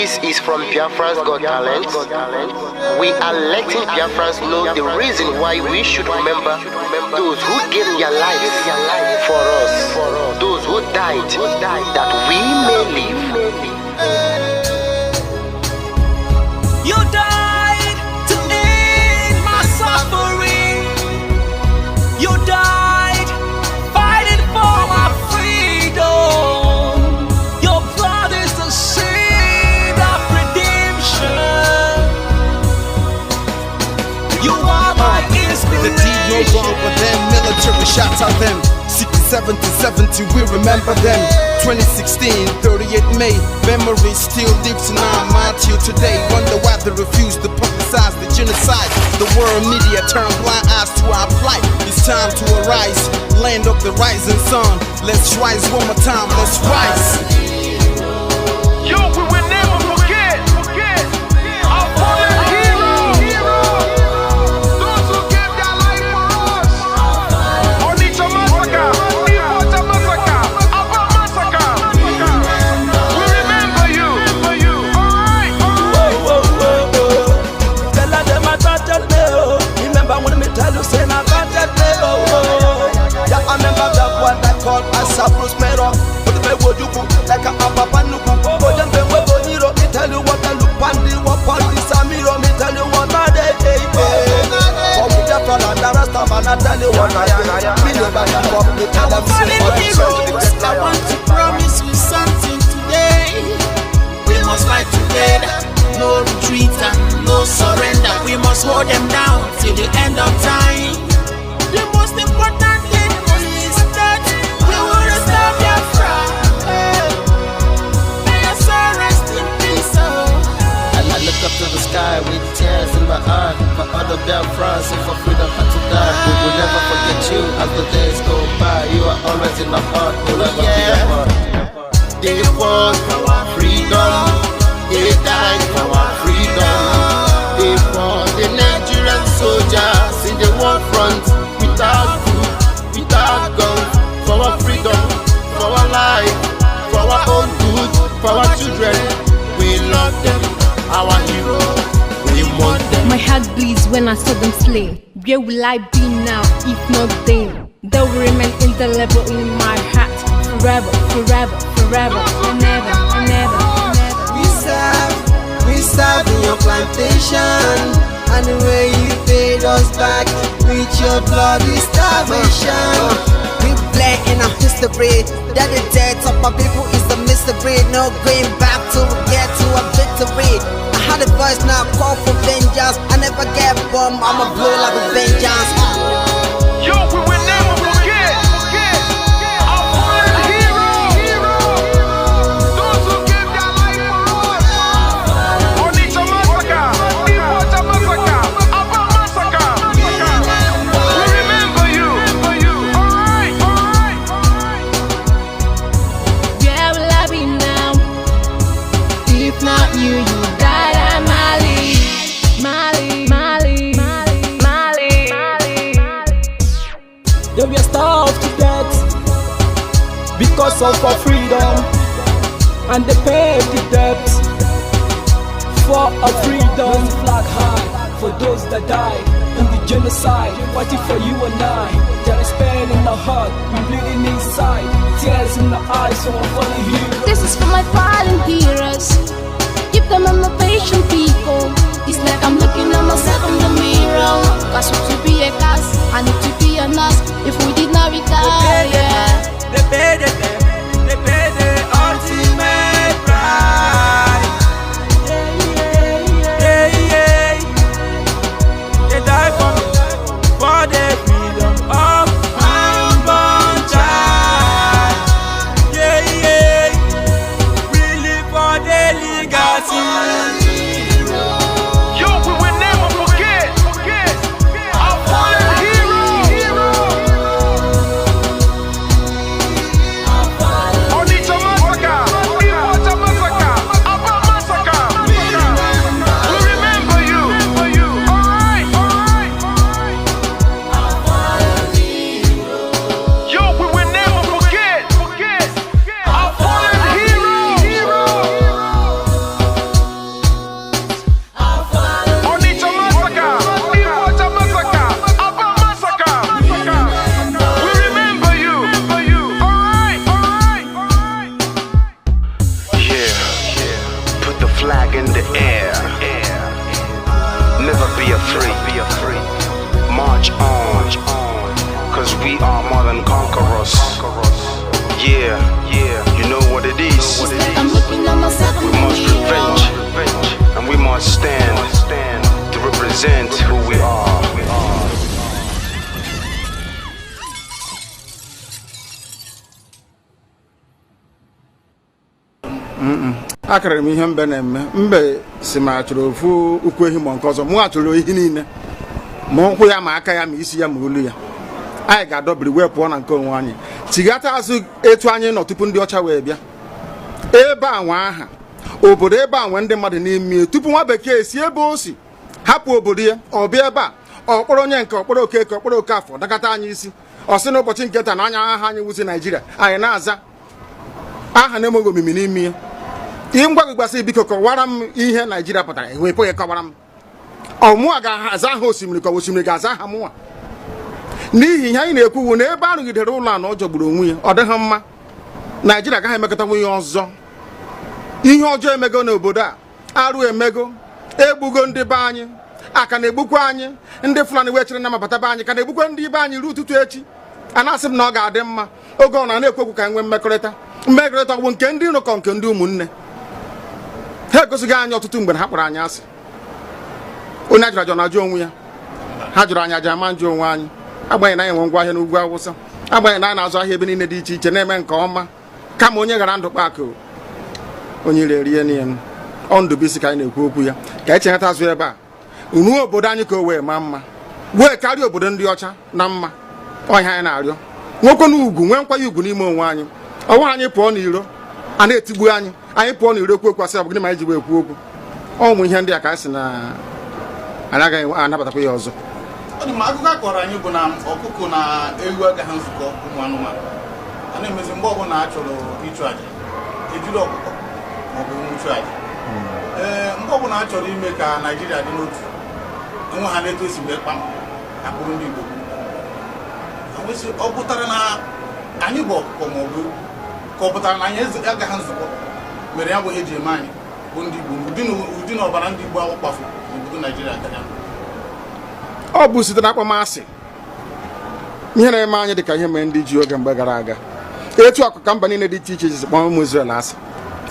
This is from Biafrans Got Talent. We are letting Biafrans know the reason why we should remember those who gave their lives for us, those who died that we may live. You died to end my suffering. You died fighting for my freedom. Your blood is the seed of redemption. You are my inspiration. The deed no wrong, but them military shots at them. 67 to 70, we remember them. 2016, 38 May, memory still lives in our mind till today. Wonder why they refuse to publicize the genocide. The world media turn blind eyes to our plight. It's time to arise, land of the rising sun. Let's rise one more time, let's rise. Yo, we will never forget our fallen heroes, those who gave their life for us. ONYE massacre, Igbo massacre, Aba massacre. We remember you. Alright. Tell them I got that day. Remember when me tell you say I got that day. Yeah, I remember that one that called us a Blackmail. But the way you put like a papa nuku. But then when we go me tell you what I look pandi, what pandi samiro, me tell you what I day. For me the plan and the rest of man, I tell you what I do. Me never give up, me tell them Fallen heroes, I want to promise you something today. We must fight together, no retreat and no surrender. We must hold them down till the end of time. The most important thing is that we will restore Biafra. May your soul rest in peace. And I look up to the sky with tears in my eye. For other Biafrans, if for freedom had to die, we will never forget you as the days go by. You are always in my heart, will never be apart. They fought for our freedom, they died for our freedom. They fought the Nigerian soldiers in the war front, without food, without guns, for our freedom, for our life, for our own good, for our children. We love them, our heroes, we want them. My heart bleeds when I saw them slain. Where will I be now if not then? They will remain indelible in my heart forever, forever, forever, and ever, and ever, and ever. We serve in your plantation, and the way you paid us back with your bloody starvation. We bled in our history, that the death of our people is a mystery. No going back to get to a victory. I had a voice now call for vengeance. I never get bomb, I'ma blow like a vengeance. Yo, we will never forget our fallen heroes, those who gave their life for us. ONYE massacre, Igbo massacre, Aba massacre. We remember you. Alright. Where will I be now? If not you, you died at Mali. Then we are starved to death because of our freedom, and they paid the debt for our freedom. Flag high for those that died in the genocide, fighting for you and I. There is pain in our heart, we bleeding inside, tears in the eyes for our fallen heroes. This is for my fallen heroes. Give them a patient people. It's like I'm looking at myself in the mirror. Cause to be a cast, I need to be a nurse. If we did not retire, They paid the ultimate price. They died for the freedom of my unborn child. We live for flag in the air. Never be afraid. March on, cause we are more than conquerors. Yeah, you know what it is. We must revenge, and we must stand to represent who we are. Akara m ihe mbe na-eme mbe si ma chọrọ ofu ukwu ehi ma nke ọzọ mụ achọrọ ihe niile ma ụkwụ ya ma aka ya ma isi ya ma olu ya anyị ga-adọbiri wee pụọ na nke onwe anyị tigata azụ etu anyị nọ tupu ndị ọcha wee bịa ebe a nwa aha obodo ebe a nwe ndị mmadụ n'ime tupu nwa bekee si ebe o si hapụ obodo ya ọ bịa ebe a ọkpọrọ onye nke ọkpọrọ okeke ọkpọrọ okafọ dakata anyị isi ọ sị n'ụbọchị nke taa na anya aha anyị wuzi Naijiria anyị na-aza aha na-enweghị omimi n'ime ya ihe ngwa gị gbasị biko kọwara m ihe Naijiria pụtara enwepụ ya kọwara m ọmụwa ga-aza aha osimiri ka osimiri ga-aza aha mụnwa n'ihi ihe anyị na-ekwuwu na ebe a rụgidere ụlọ a na ọ jọgburu onwe ya ọ dịghị mma Naijiria agaghị emekọtanwu ihe ọzọ ihe ọjọọ emego n'obodo a arụ emego egbugo ndị be anyị aka na-egbukwa anyị ndị Fulani wee chere na mabata be anyị ka na-egbukwa ndị be anyị ruo ụtụtụ echi a na-asị m na ọ ga-adị mma oge ọ na-ekwekwu ka nwee mmekọrịta bụ nke ndị nụkọ nke ndị ụmụnne ha egosighị anyị ọtụtụ mgbe ha kpọrọ anyị asị onye ajụrụ ajụ na-ajụ onwe ya ha jụrụ anyị aja ama njụ onwe anyị agbanyeghị na anyị nwe ngwa ahịa n'ugwu Awụsa agbanyeghị na anyị na-azụ ahịa ebe niile dị iche iche na-eme nke ọma kama onye gara ndụ kpakụ onye ire rie n'ihe ọ Ndụbụisi ka anyị na-ekwu okwu ya ka anyị cheghata azụ ebe a ruo obodo anyị ka o wee maa mma wee karịa obodo ndị ọcha na mma ọhịa anyị na-arịọ nwoke na ugwu nwee nkwanye ugwu n'ime onwe anyị ọnwa anyị pụọ n'iro a na-etigbu anyị pụọ n'iro ekwu okwu asị ọ bụ gịnị ma anyị ji wee ekwu okwu ụmụ ihe ndị a ka anyị sị na anyị agaghị anabatakwa ya ọzọ. Akụkọ akọrọ anyị bụ na ọkụkọ na ewu agaghị nzukọ ụmụ anụmanụ a na-emezi mgbe ọbụla a chọrọ ịchụ aja ejiri ọkụkọ maọbụ nwụchụ aja mgbe ọbụla a chọrọ ime ka Naijiria dị n'otu enwe ha na-eto esi wee kpam akpụrụ ndị Igbo ọ pụtara na anyị bụ ọkụkọ maọbụ ka ọ pụtara na anyị agaghị nzukọ mere ya bụ ihe eji eme anyị bụ ndị Igbo ụdị na ọbara ndị Igbo ahụ kpafu n'obodo Naijiria gaga ọ bụ site na akpọmasị ihe na-eme anyị dịka ihe mere ndị ji oge mgbe gara aga etu akụkọ mba niile dị iche iche ji kpọọ ụmụ Izrel asị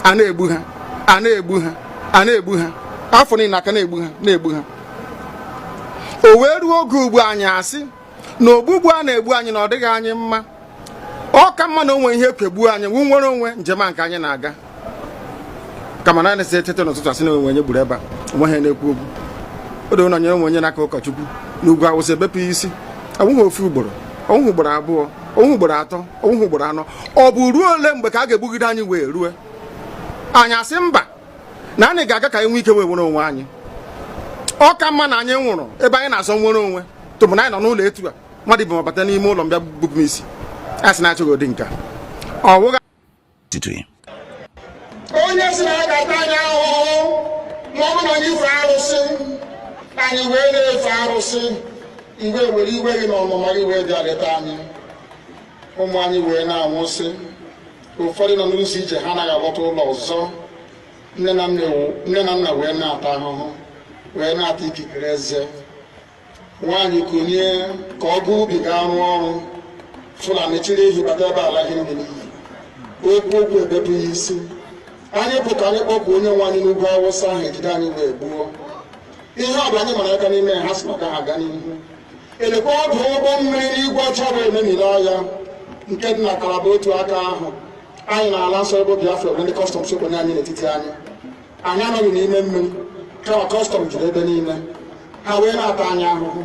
a na-egbu ha a na-egbu ha afọ niile aka na-egbu ha o wee ruo oge ugbu anyị asị na ogbugbu a na-egbu anyị na ọ dịghị anyị mma ọ ka mma na onwe ihe kegbuo anyị wu nwere onwe njem a nke anyị na-aga kama na anyị etete n'ụtụtụ asị na onwe onye gburu ebe a onwe ha na-ekwu okwu o doo na onye onwe onye n'aka ụkọchukwu n'ugwu Awụsa ebepụ isi ọnwụghị ofu ugboro ọnwụghị ugboro abụọ ọnwụghị ugboro atọ ọnwụghị ugboro anọ ọ bụ ruo ole mgbe ka a ga-egbugide anyị wee rue anyị asị mba na anyị ga-aga ka anyị nwee ike wee nwere onwe anyị ọ ka mma na anyị nwụrụ ebe anyị na-azọ nwere onwe tụbụ na anyị nọ n'ụlọ etu a mmadụ ibe mabata n'ime ụlọ mbịa bupụ m isi a sị na achọghị ụdị nka ọwụga onye si na ya ga-ata anyị ahụhụ ma ọ bụ na anyị ife arụsị anyị wee na-efe arụsị mgbe were iwe gị na ọmụma gị wee bịa leta anyị ụmụ anyị wee na-anwụsị ụfọdụ nọ n'ụzọ ije ha anaghị alọta ụlọ ọzọ nne na nna wee na-ata ahụhụ wee na-ata ikikere eze nwaanyị konye ka ọ gaa ubi ga arụ ọrụ Fulani chiri ehi bata ebe ala ihe ndị n'iyi okwu ebepụ ya isi anyị bụ ka anyị kpọpụ onye nwe anyị n'ugwu Awụsa ahụ ejide anyị wee gbuo ihe ọ bụ anyị mara aka n'ime ha si maka ha aga n'ihu elekwa ọdụ ụgbọ mmiri n'igwe ọcha bụ ememiri ọhịa nke dị na Kalaba otu aka ahụ anyị na-ala nsọ Igbo Biafra ndị kọstọm sokwenye anyị n'etiti anyị anọghị n'ime mmiri kama kọstọm juru ebe niile ha wee na-ata anyị ahụhụ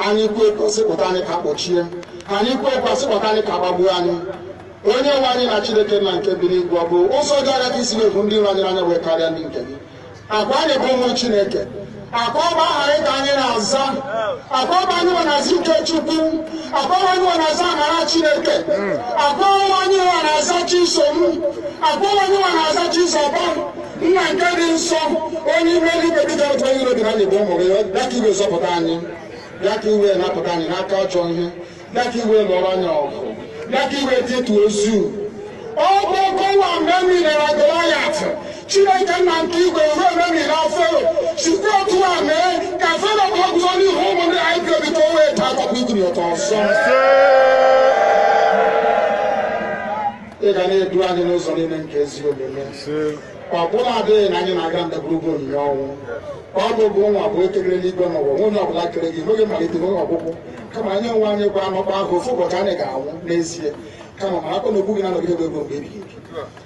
anyị kwuo ekosịpụta anyị ka kpọchie anyị kwuo ekosịpụta anyị ka gbagbuo anyị onye nwe anyị na Chineke na nke bi n'igwe ọ bụ ụzọ dị anya ka isi na-ekwu ndị nwe anyị anya wee karịa ndị nke gị akwa anyị bụ ụmụ Chineke akwa ọba aha anyị ka anyị na-aza akwa ọba anyị nwe na-aza ike Chukwu akwa ọba anyị nwe na-aza amara Chineke akwa ọba anyị nwe na-aza Chisom akwa ọba anyị nwe na-aza Chizọba nna nke dị nsọ onye ime eluigwe dịka otu onye iro dị na anyị bụ ụmụ gị bịa ka iwe zọpụta anyị bịa ka iwe napụta anyị n'aka ajọ ihe bịa ka iwe lụọrọ anyị ọgụ bịa ka iwe dịtụ ozu ọ bụ ọkọwa mgbe mmiri na Goliath Chineke na nke igwe ruo eme na fero sikwa otu a mee ka fero ka ọ gụzọ n'ihu ụmụ ndị anyị ga-ebi ka o wee taa akọkọ igwe ụtọ ọsọ ị ga na-edu anyị n'ụzọ niile nke ezi omume ọ bụla adịghị na anyị na-aga ndagwurugwu onyinye ọnwụ ọ bụ nwa bụ ekele n'igwe n'ụwa onye ọbụla kere gị n'oge mmalite n'oge ọgwụgwụ kama anyị nwe anyị gwa amakwa ahụ ofu ụbọchị anyị ga-anwụ n'ezie kama ma akọ na ogbu gị na nọgide ego mgbe ebighị ebi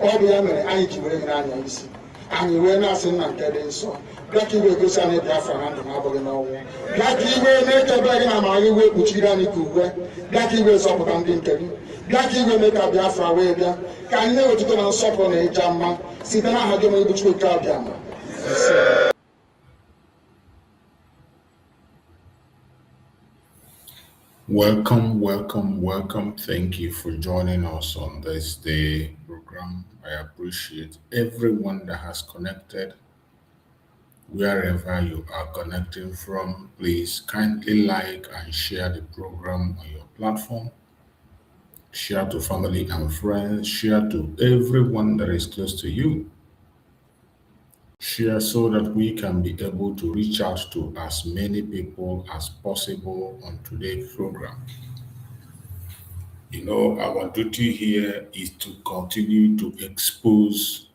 ọ bụ ya mere anyị ji were gị n'anya isi anyị wee na-asị nna nke dị nsọ bịa ka iwe gosi anyị Biafra na ndụ na-abụghị n'ọnwụ bịa ka iwe na-ekebe gị na amara gị wee kpuchiri anyị ka uwe bịa ka iwe zọpụta ndị nke gị bịa ka iwe mee ka Biafra wee bịa ka anyị na-ewetụta na nsọpụrụ na ịja mma site n'aha gị onye bụ Chineke abịa ma Welcome. Thank you for joining us on this day program. I appreciate everyone that has connected. Wherever you are connecting from, please kindly like and share the program on your platform. Share to family and friends. Share to everyone that is close to you. Share so that we can be able to reach out to as many people as possible on today's program. You know, our duty here is to continue to expose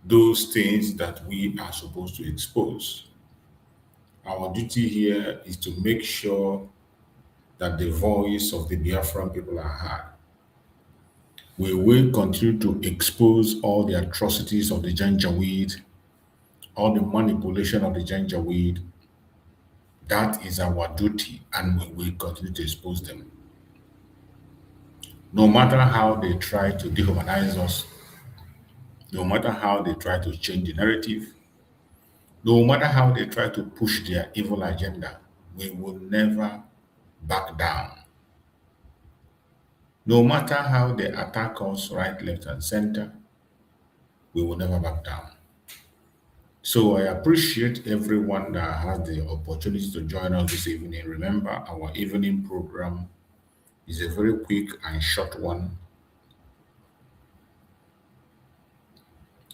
those things that we are supposed to expose. Our duty here is to make sure that the voice of the Biafran people are heard. We will continue to expose all the atrocities of the Janjaweed, all the manipulation of the Janjaweed. That is our duty, and we will continue to expose them. No matter how they try to dehumanize us, no matter how they try to change the narrative, no matter how they try to push their evil agenda, we will never back down. No matter how they attack us right, left, and center, we will never back down. So I appreciate everyone that has the opportunity to join us this evening. Remember, our evening program is a very quick and short one.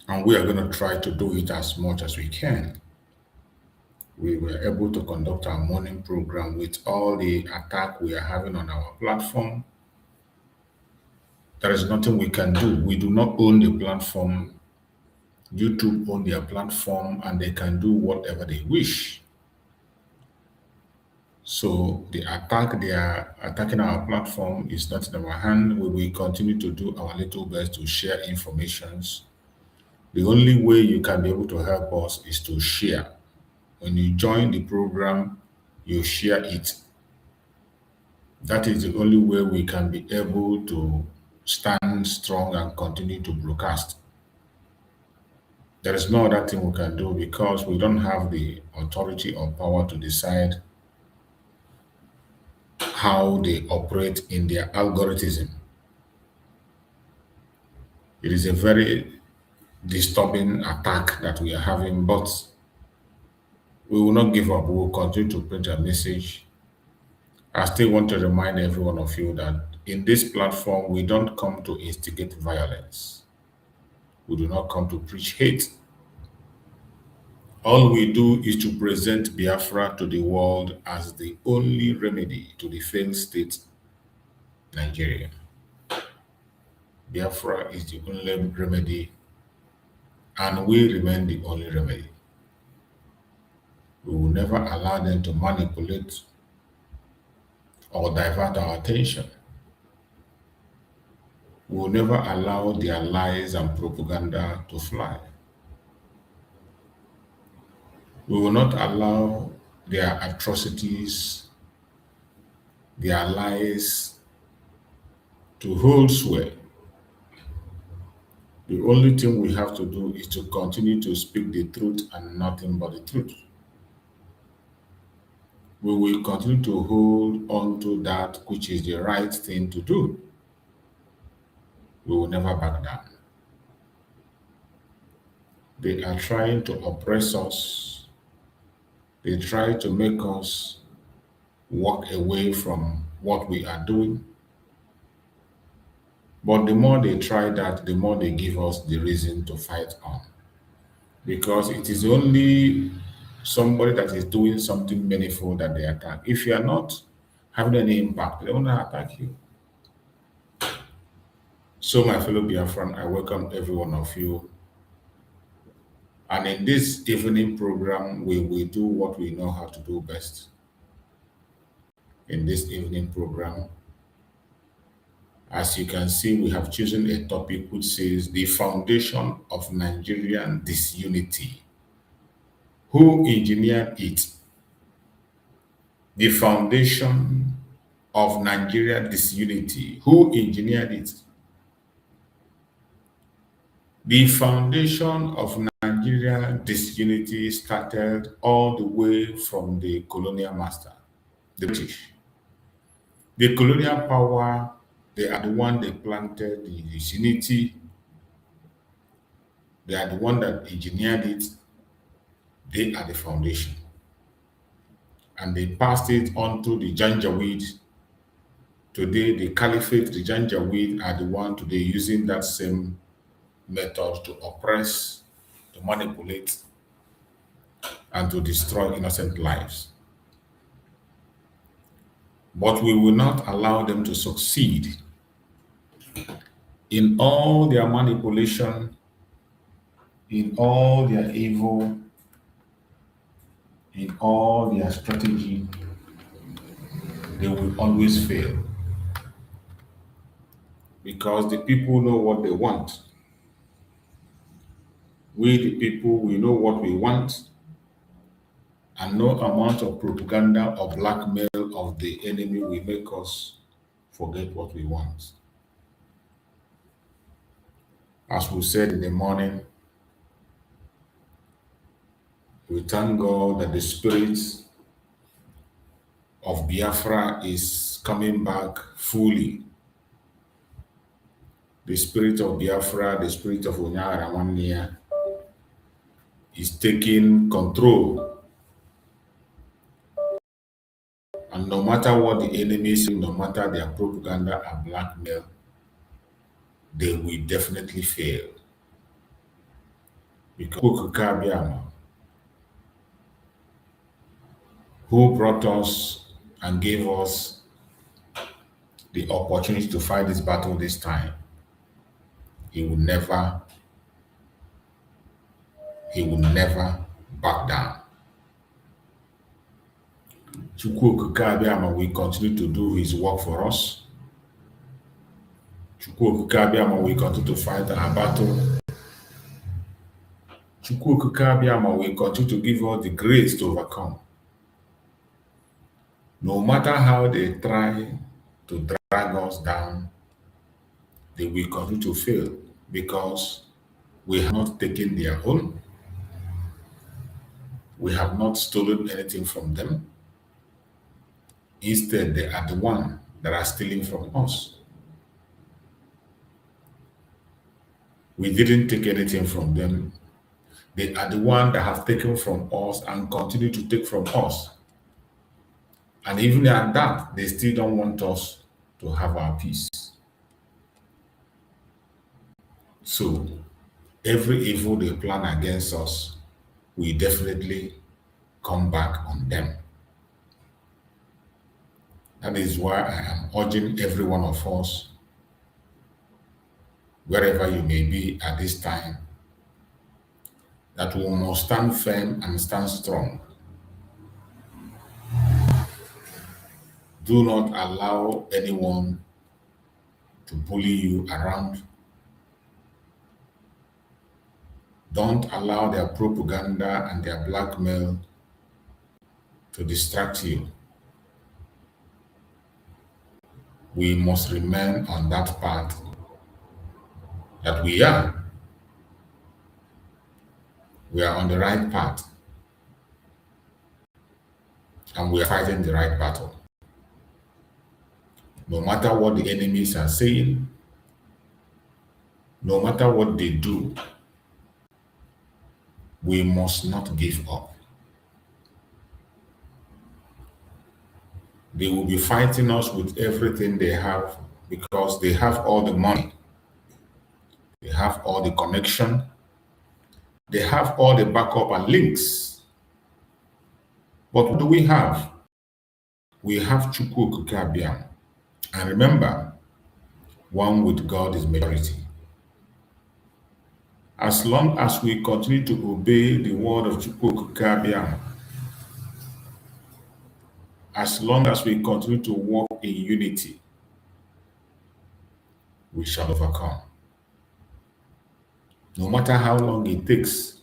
And we are going to try to do it as much as we can. We were able to conduct our morning program with all the attack we are having on our platform. There is nothing we can do. We do not own the platform. YouTube own their platform and they can do whatever they wish. So the attack they are attacking our platform is not in our hand. We will continue to do our little best to share informations. The only way you can be able to help us is to share. When you join the program, you share it. That is the only way we can be able to stand strong and continue to broadcast. There is no other thing we can do because we don't have the authority or power to decide how they operate in their algorithm. It is a very disturbing attack that we are having, but we will not give up. We will continue to print a message. I still want to remind every one of you that in this platform, we don't come to instigate violence. We do not come to preach hate. All we do is to present Biafra to the world as the only remedy to the failed state, Nigeria. Biafra is the only remedy, and we remain the only remedy. We will never allow them to manipulate or divert our attention. We will never allow their lies and propaganda to fly. We will not allow their atrocities, their lies to hold sway. The only thing we have to do is to continue to speak the truth and nothing but the truth. We will continue to hold on to that which is the right thing to do. We will never back down. They are trying to oppress us. They try to make us walk away from what we are doing. But the more they try that, the more they give us the reason to fight on. Because it is only somebody that is doing something meaningful that they attack. If you are not having any impact, they will not attack you. So, my fellow Biafran, I welcome every one of you. And in this evening program, we will do what we know how to do best. In this evening program, as you can see, we have chosen a topic which says the foundation of Nigerian disunity. Who engineered it? The foundation of Nigerian disunity. Who engineered it? The foundation of Nigerian disunity started all the way from the colonial master, the British. The colonial power, they are the one that planted the disunity. They are the one that engineered it. They are the foundation. And they passed it on to the Janjaweed. Today, the Caliphate, the Janjaweed are the one today using that same method to oppress, to manipulate, and to destroy innocent lives. But we will not allow them to succeed in all their manipulation, in all their evil, in all their strategy. They will always fail. Because the people know what they want. We, the people, we know what we want, and no amount of propaganda or blackmail of the enemy will make us forget what we want. As we said in the morning, we thank God that the spirit of Biafra is coming back fully. The spirit of Biafra, the spirit of ONYE AGHANA NWANNEYA is taking control. And no matter what the enemy say, no matter their propaganda and blackmail, they will definitely fail. Because who brought us and gave us the opportunity to fight this battle this time, he will never back down. Chukwu Okike will continue to do his work for us. Chukwu Okike will continue to fight our battle. Chukwu Okike will continue to give us the grace to overcome. No matter how they try to drag us down, they will continue to fail because we have not taken their own. We have not stolen anything from them. Instead, they are the ones that are stealing from us. We didn't take anything from them. They are the ones that have taken from us and continue to take from us. And even at that, they still don't want us to have our peace. So, every evil they plan against us, we definitely come back on them. That is why I am urging every one of us, wherever you may be at this time, that we must stand firm and stand strong. Do not allow anyone to bully you around. Don't allow their propaganda and their blackmail to distract you. We must remain on that path that we are. We are on the right path. And we are fighting the right battle. No matter what the enemies are saying, no matter what they do, we must not give up. They will be fighting us with everything they have because they have all the money. They have all the connection. They have all the backup and links. But what do we have? We have Chukwu Okike Abiam. And remember, one with God is majority. As long as we continue to obey the word of Chukwu Okike Abiam, as long as we continue to walk in unity, we shall overcome. No matter how long it takes,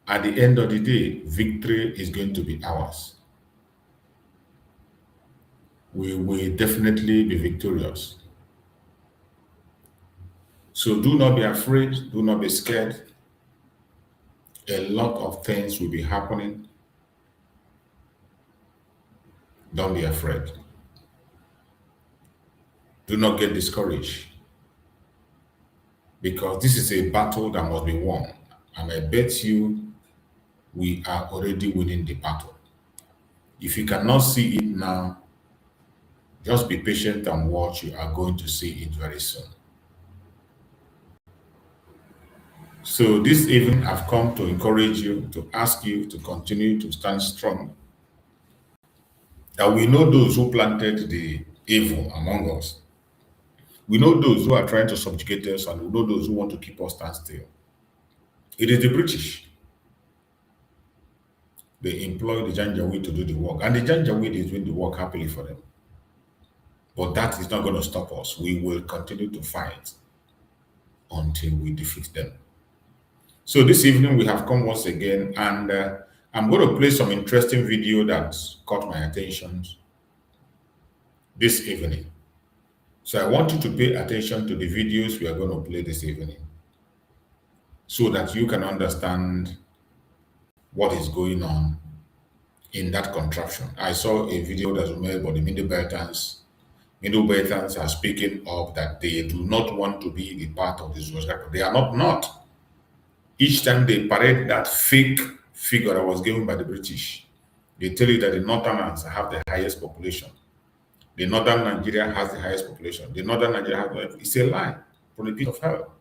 at the end of the day, victory is going to be ours. We will definitely be victorious. So do not be afraid, do not be scared. A lot of things will be happening. Don't be afraid. Do not get discouraged, because this is a battle that must be won. And I bet you we are already winning the battle. If you cannot see it now, just be patient and watch. You are going to see it very soon. So this evening, I've come to encourage you, to ask you to continue to stand strong. That we know those who planted the evil among us. We know those who are trying to subjugate us, and we know those who want to keep us stand still. It is the British. They employ the Janjaweed to do the work, and the Janjaweed is doing the work happily for them. But that is not going to stop us. We will continue to fight until we defeat them. So this evening we have come once again, and I'm going to play some interesting video that caught my attention this evening. So I want you to pay attention to the videos we are going to play this evening, so that you can understand what is going on in that contraption. I saw a video that was made by the Middle Beltans. Middle Beltans are speaking up that they do not want to be a part of this. They are not. Each time they parade that fake figure that was given by the British, they tell you that the Northerners have the highest population. The Northern Nigeria has the highest population. The Northern Nigeria has it's a lie from the pit of hell.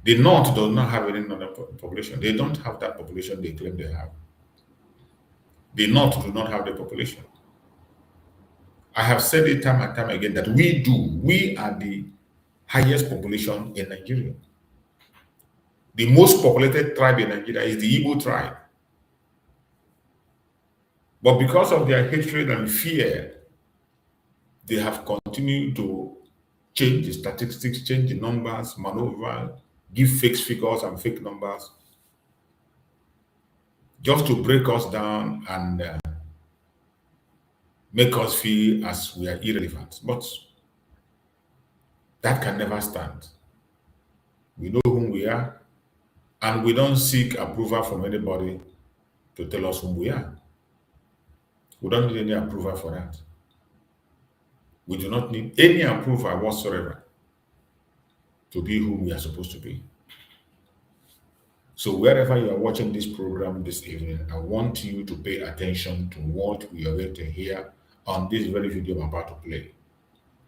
The North does not have any Northern population. They don't have that population they claim they have. The North do not have the population. I have said it time and time again that we are the highest population in Nigeria. The most populated tribe in Nigeria is the Igbo tribe. But because of their hatred and fear, they have continued to change the statistics, change the numbers, maneuver, give fake figures and fake numbers, just to break us down and make us feel as we are irrelevant. But that can never stand. We know whom we are, and we don't seek approval from anybody to tell us whom we are. We don't need any approval for that. We do not need any approval whatsoever to be who we are supposed to be. So wherever you are watching this program this evening, I want you to pay attention to what we are going to hear on this very video I'm about to play.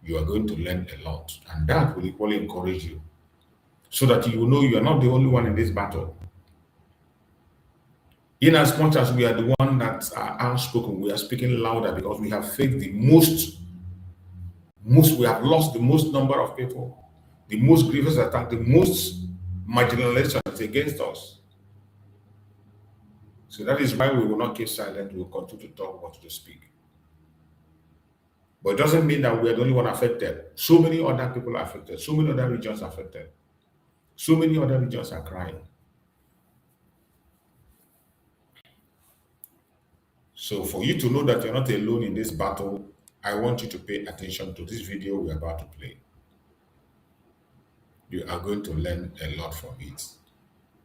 You are going to learn a lot, and that will equally encourage you, so that you know you are not the only one in this battle. In as much as we are the one that are outspoken, we are speaking louder because we have faced the most, we have lost the most number of people, the most grievous attack, the most marginalizations against us. So that is why we will not keep silent. We will continue to talk, what to speak. But it doesn't mean that we are the only one affected. So many other people are affected. So many other regions are affected. So many other regions are crying. So for you to know that you're not alone in this battle, I want you to pay attention to this video we're about to play. You are going to learn a lot from it.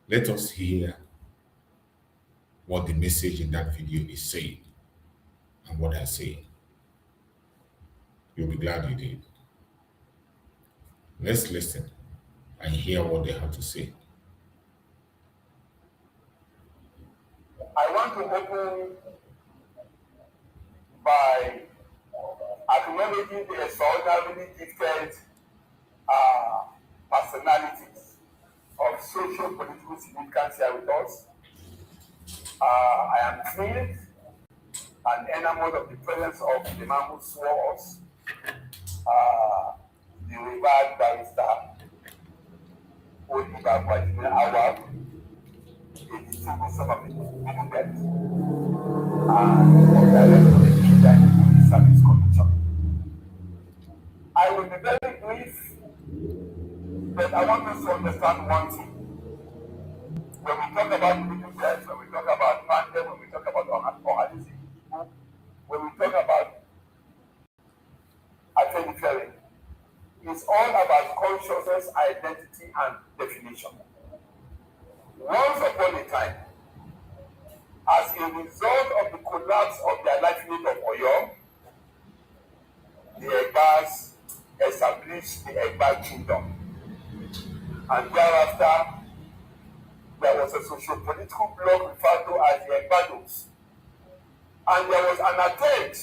Let us hear what the message in that video is saying and what I say. You'll be glad you did. Let's listen and hear what they have to say. I want to open by acknowledging the extraordinarily gifted personalities of social political significance here with us. I am thrilled and enamored of the presence of the man who swore us, the revered barrister ONYE AGHANA NWANNEYA, a distinguished son of the Igbo and of director of the Indian Service Commission. I will be very brief, but I want us to understand one thing. When we talk about middle class, when we talk about pandemic, when we talk about organizing people, when we talk about identifying, it's all about consciousness, identity, and definition. Once upon a time, as a result of the collapse of the Lieutenant of Oyo, the Egbas established the Egba kingdom. And thereafter, there was a socio-political bloc referred to as the Egbados. And there was an attempt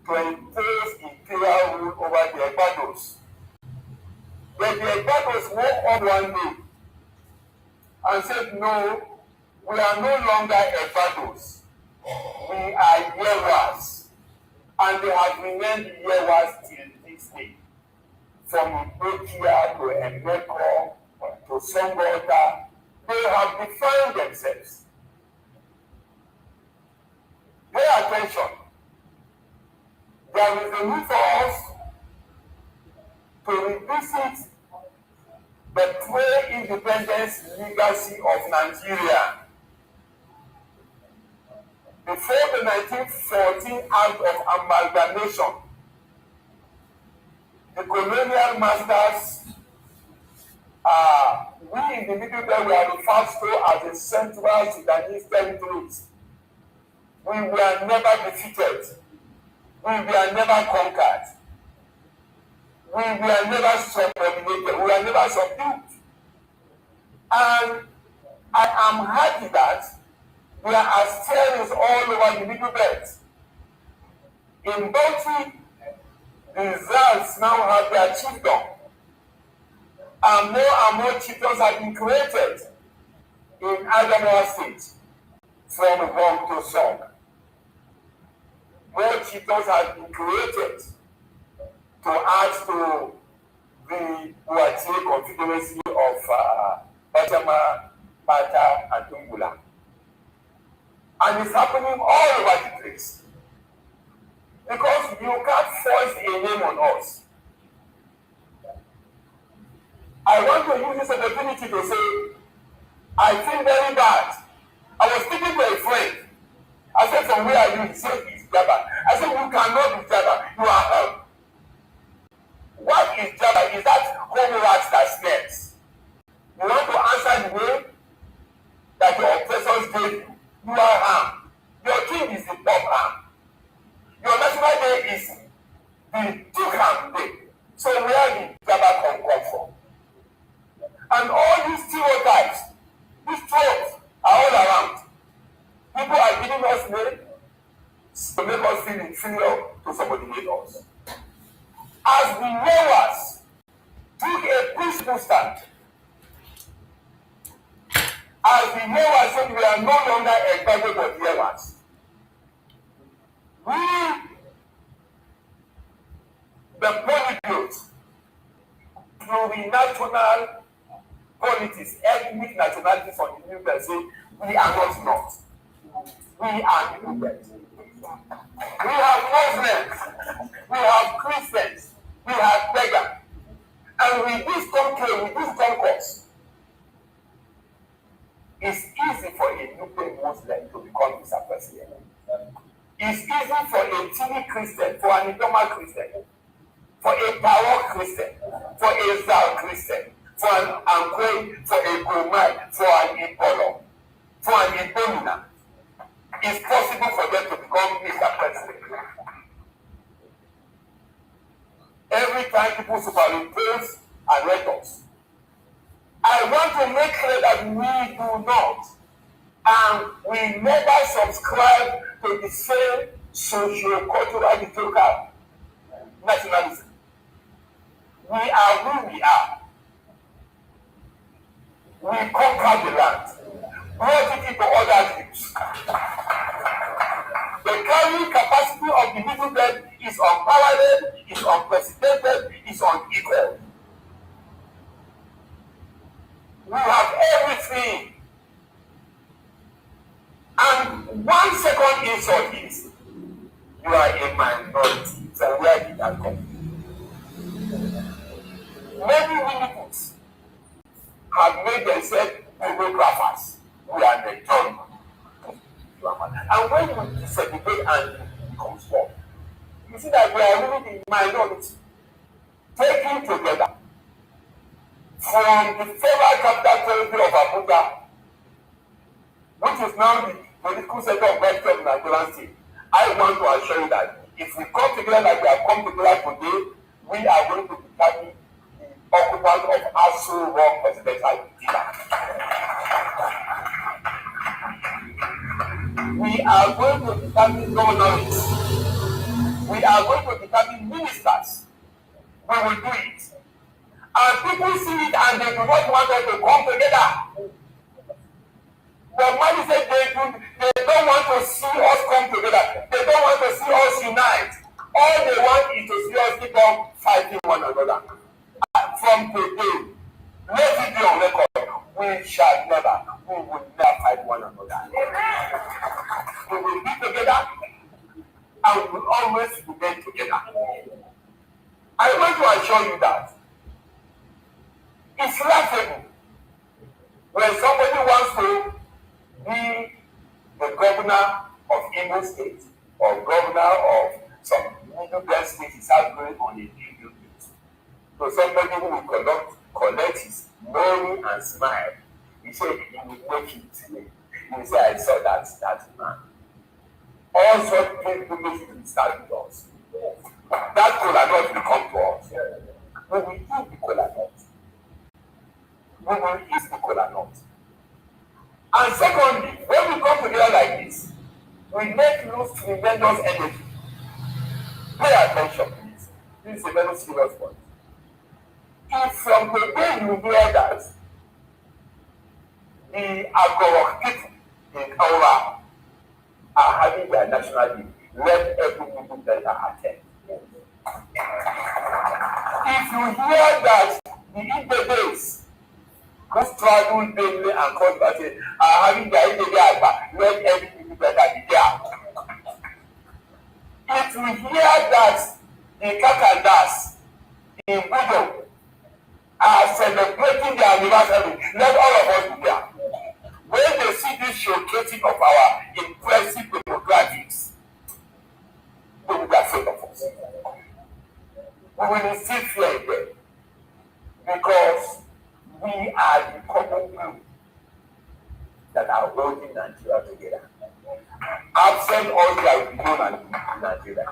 to impose imperial rule over the Egbados. But the Egbados woke up one day and said, no, we are no longer Egbados. We are Yewas. And they have remained Yewas till this day. From Ibekia to Emeko to Songota, they have defined themselves. Pay attention. There is a need for us to revisit the pre-independence legacy of Nigeria. Before the 1914 Act of Amalgamation, the colonial masters, we in the middle there were referred to as the Central Sudanese territories. We were never defeated. We were never conquered. We were never subordinated. We were never subdued. And I am happy that there are steerings all over the Middle Belt. In Bauchi, the results now have their chiefdom. And more chiefdoms have been created in Adamawa State, from Wong to Song. More chiefdoms have been created to add to the Uatie confederacy of Bajama, Bata, and Tungula. And it's happening all over the place. Because you can't force a name on us. I want to use this opportunity to say, I feel very bad. I was speaking to a friend. I said, from where are you? He said, it's Jabba. I said, you cannot be Jabba. You are hell. What is Jabba? Is that holy rats that snares? You want to answer the way that your oppressors gave you. You are harm. Your king is the pop harm. Your national day is the Tukam day. So where did Jabba come from? And all these stereotypes, these tropes are all around. People are giving us names to make us feel inferior to somebody made us. As the Yewas took a peaceful stand, as the Yewas said we are no longer Egbago but Yewas, we, the polyglots, through the national politics, ethnic nationalities on the New Belt say we are not. We are the New Belt. We have Muslims, we have Christians, we have beggars. And with this country, with this concourse, it's easy for a Nupe Muslim to become Mr. President. It's easy for a Tini Christian, for an Idoma Christian, for a Bawa Christian, for a Zal Christian, for an Ankwe, for a Gomai, for an Ipolo, for an Idomina. It's possible for them to become Mr. President. Every time people superimpose and rate us, I want to make clear that we do not, and we never subscribe to the same socio-cultural historical nationalism. We are who we are. we conquered the land, brought it into other groups. The carrying capacity of the middle belt is unparalleled, is unprecedented, is unequal. We have everything. And 1 second insult is, you are a minority. So where did that come from? Many Winnipoots have made themselves photographers. We are the done. And when you segregate and you become small, you see that we are really the minority. Taken together from the federal capital territory of Abuja, which is now the political center of Western Nigerian state, I want to assure you that if we come together like we have come together today, we are going to determine the occupant of Aso Rock presidential villa. We are going to determine governors. We are going to determine ministers. We will do it. And people see it and they do not want us to come together. The money said they don't want to see us come together. They don't want to see us unite. All they want is to see us keep on fighting one another. From today, let it be on record. We shall never, we will never fight one another. We will be together and we will always remain together. I want to assure you that it's laughable when somebody wants to be the governor of Igbo State or governor of some middle belt state is outgoing on a video. So somebody who will collect his money and smile, he said he will make it today. He will say, I saw that man. All such people will start with us. That cola nut will come to us. We will eat the cola nut. We will eat the cola nut. And secondly, when we come together like this, we make lose tremendous energy. Pay attention, please. This is a very serious point. If from the day you hear that the Agorok people in Kaura are having their national day, let every people better attend. If you hear that the Igbos who struggle daily and cause battle are having their day, let every people better be there. If you hear that the Kakandas in Budo are celebrating their anniversary, let all of us be there. When they see this showcasing of our impressive demographics, they will be afraid of us. We will receive fear in them because we are the common group that are holding Nigeria together. Absent all that will be known in Nigeria.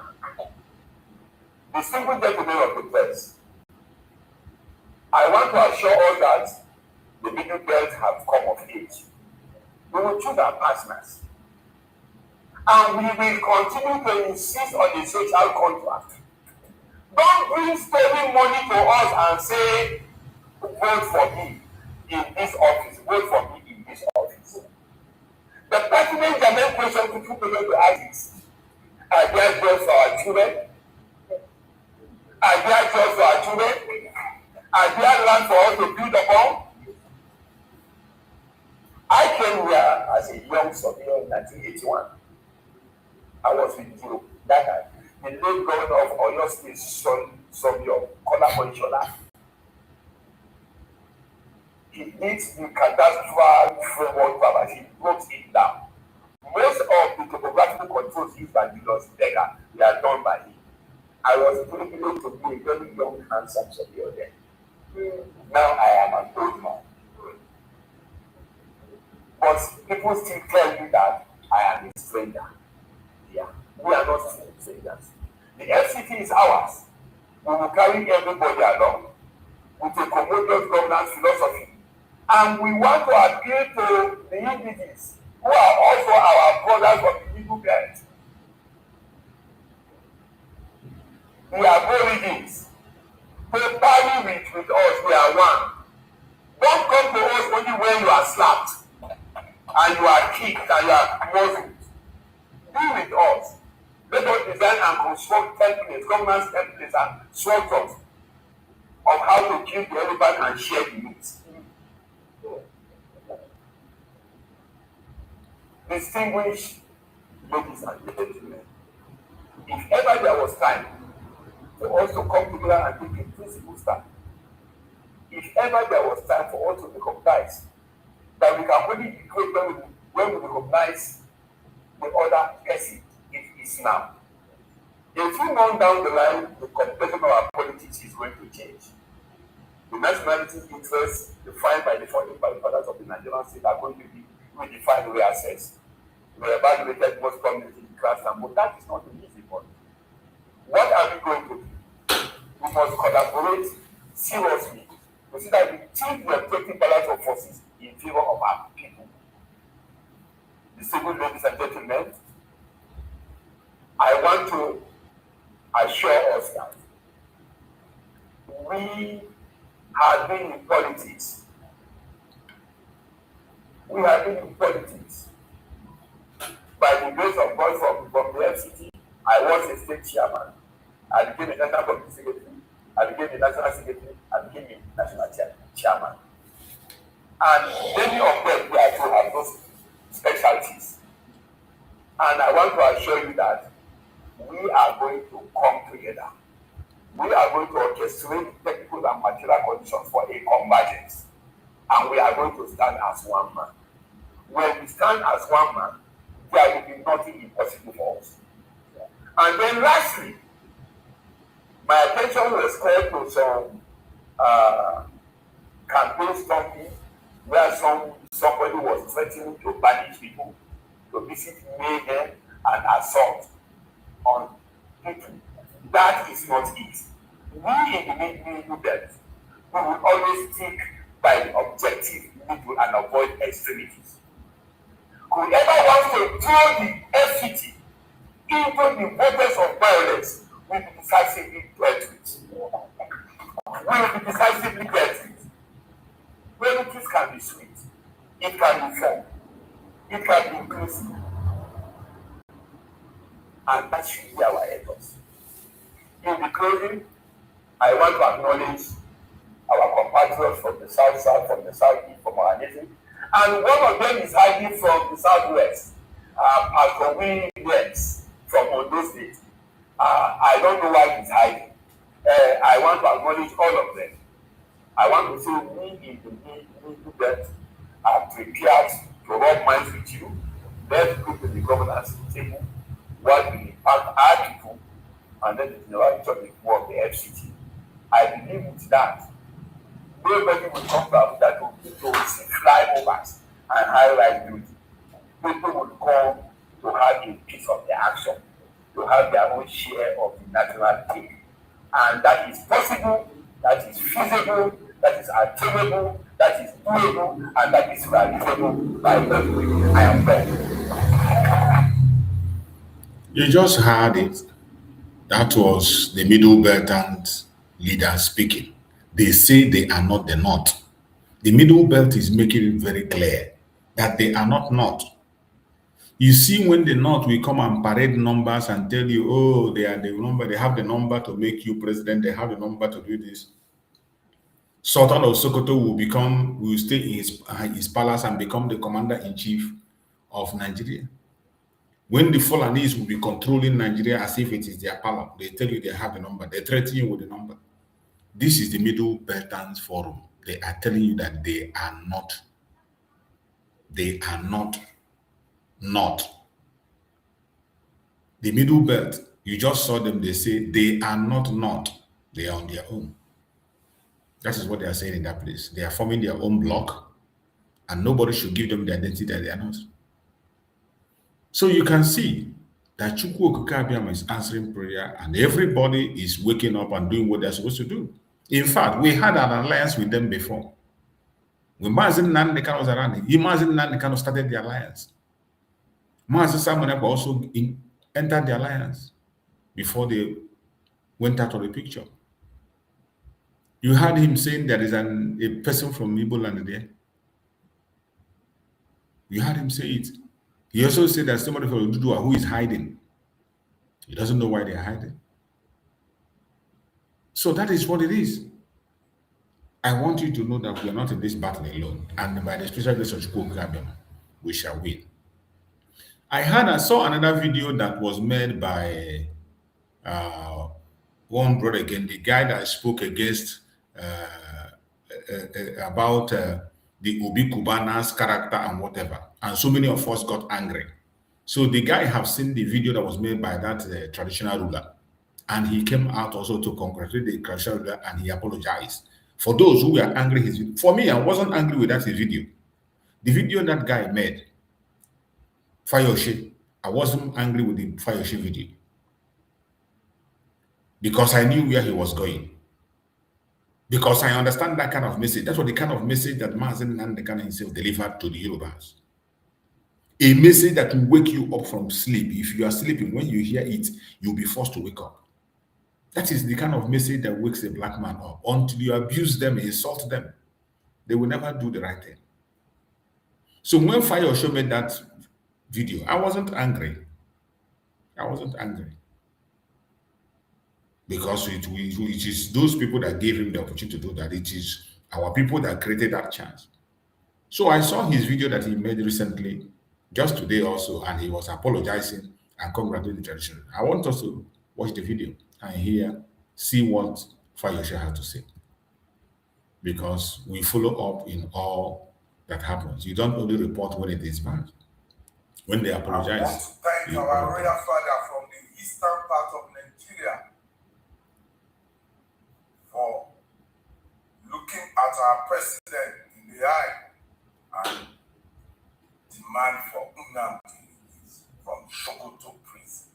The single gentleman of the press, I want to assure us that the middle belt have come of age. We will choose our partners. And we will continue to insist on the social contract. Don't bring stolen money to us and say, vote for me in this office, vote for me in this office. The pertinent German question to people to ask is, are there jobs for our children? Are there jobs for our children? Are there land for us to build upon? I came here as a young surveyor in 1981. I was with you that time. The late governor of Oyo State, Surveyor Kola Moishola. He did the cadastral framework but he broke it down. Most of the topographical controls used by Julius Berger were done by him. I was privileged to be a very young, handsome surveyor then. Now I am an old man. But people still tell you that I am a stranger. Yeah, we are not strangers. The FCT is ours. We will carry everybody along with a commodious governance philosophy. And we want to appeal to the indigenous, who are also our brothers of the Igbo belt. The Aborigines, to party with us, we are one. Don't come to us only when when you are slapped and you are kicked and you are muzzled. Be with us. Let us design and construct templates, governance templates and structures of how to kill the elephant and share the meat. Distinguished ladies and gentlemen, if ever there was time for us to come together and take a principle stand, if ever there was time for us to recognize that we can only be great when we recognize the other person, it is now. A few months down the line, the complexion of our politics is going to change. The nationality interests defined by the founding fathers of the Nigerian state are going to be redefined, reassessed, re-evaluated most prominently in class, but that is not the easy one. What are we going to do? We must collaborate seriously to see that we change the objective balance of forces in favor of our people. Distinguished ladies and gentlemen, I want to assure us that we have been in politics. We have been in politics. By the grace of God from the FCT, I was a state chairman. I became a national committee secretary. I became a national secretary. I became a national chairman. And many of them we also have those specialties. And I want to assure you that we are going to come together. We are going to orchestrate technical and material conditions for a convergence. And we are going to stand as one man. When we stand as one man, there will be nothing impossible for us. And then lastly, my attention was called to some campaign stomping where somebody was threatening to banish people, to visit mayhem and assault on people. That is not it. We in the middle belt, we will always stick by the objective middle and avoid extremities. Whoever wants to throw the FCT into the vortex of violence will be decisively dealt with. Will be decisively dealt with. Politics can be sweet. It can be fun. It can be inclusive. And that should be our ethos. In the closing, I want to acknowledge our compatriots from the south, from the southeast, from our native. And one of them is hiding from the southwest, Pastor Williams from Ondo State. I don't know why he's hiding. I want to acknowledge all of them. I want to say we in the middle belt are prepared to rub minds with you. Let's go to the governance table, what will impact our people, and then the general people of the FCT. I believe with that, nobody will come back that will be to see flyovers and high-rise buildings. People will come to have a piece of the action, to have their own share of the national cake. And that is possible, that is feasible, that is attainable, that is doable, and that is realizable by everybody. I am ready. You just heard it. That was the Middle Belt leader speaking. They say they are not the North. The Middle Belt is making it very clear that they are not North. You see, when the North will come and parade numbers and tell you, oh, they are the number, they have the number to make you president, they have the number to do this. Sultan of Sokoto will stay in his palace and become the commander-in-chief of Nigeria. When the Fulanis will be controlling Nigeria as if it is their palace, they tell you they have the number, they threaten you with the number. This is the Middle Beltans Forum. They are telling you that they are not North. The Middle Belt, you just saw them, they say they are not North. They are on their own. That is what they are saying in that place. They are forming their own block, and nobody should give them the identity that they are not. So you can see that Chukwu Okike Abiama is answering prayer, and everybody is waking up and doing what they're supposed to do. In fact, we had an alliance with them before. When Mazin Nandekano was around, Mazin Nandekano started the alliance. Mazin Samoneba also entered the alliance before they went out of the picture. You heard him saying there is a person from Igbo land there. You heard him say it. He also said that somebody from Ududua who is hiding. He doesn't know why they're hiding. So that is what it is. I want you to know that we are not in this battle alone. And by the special grace of Chukwu, we shall win. I saw another video that was made by one brother again, the guy that spoke against about the Obi Kubana's character and whatever. And so many of us got angry. So the guy have seen the video that was made by that traditional ruler. And he came out also to congratulate the traditional ruler and he apologized. For those who were angry, for me, I wasn't angry with that video. The video that guy made, Fayoshe, I wasn't angry with the Fayoshe video. Because I knew where he was going. Because I understand that kind of message. That's what the kind of message that Mazen Nandekana himself delivered to the Yorubas. A message that will wake you up from sleep. If you are sleeping, when you hear it, you'll be forced to wake up. That is the kind of message that wakes a black man up. Until you abuse them, insult them, they will never do the right thing. So when Fayoshe made that video, I wasn't angry. I wasn't angry. Because it is those people that gave him the opportunity to do that. It is our people that created that chance. So I saw his video that he made recently, just today also, and he was apologizing and congratulating the tradition. I want us to watch the video and see what Fayoshe has to say. Because we follow up in all that happens. You don't only report when it is bad. When they apologize. I want to thank our royal father from the eastern part of Nigeria for looking at our president in the eye and demand for Nnamdi from Sokoto prison.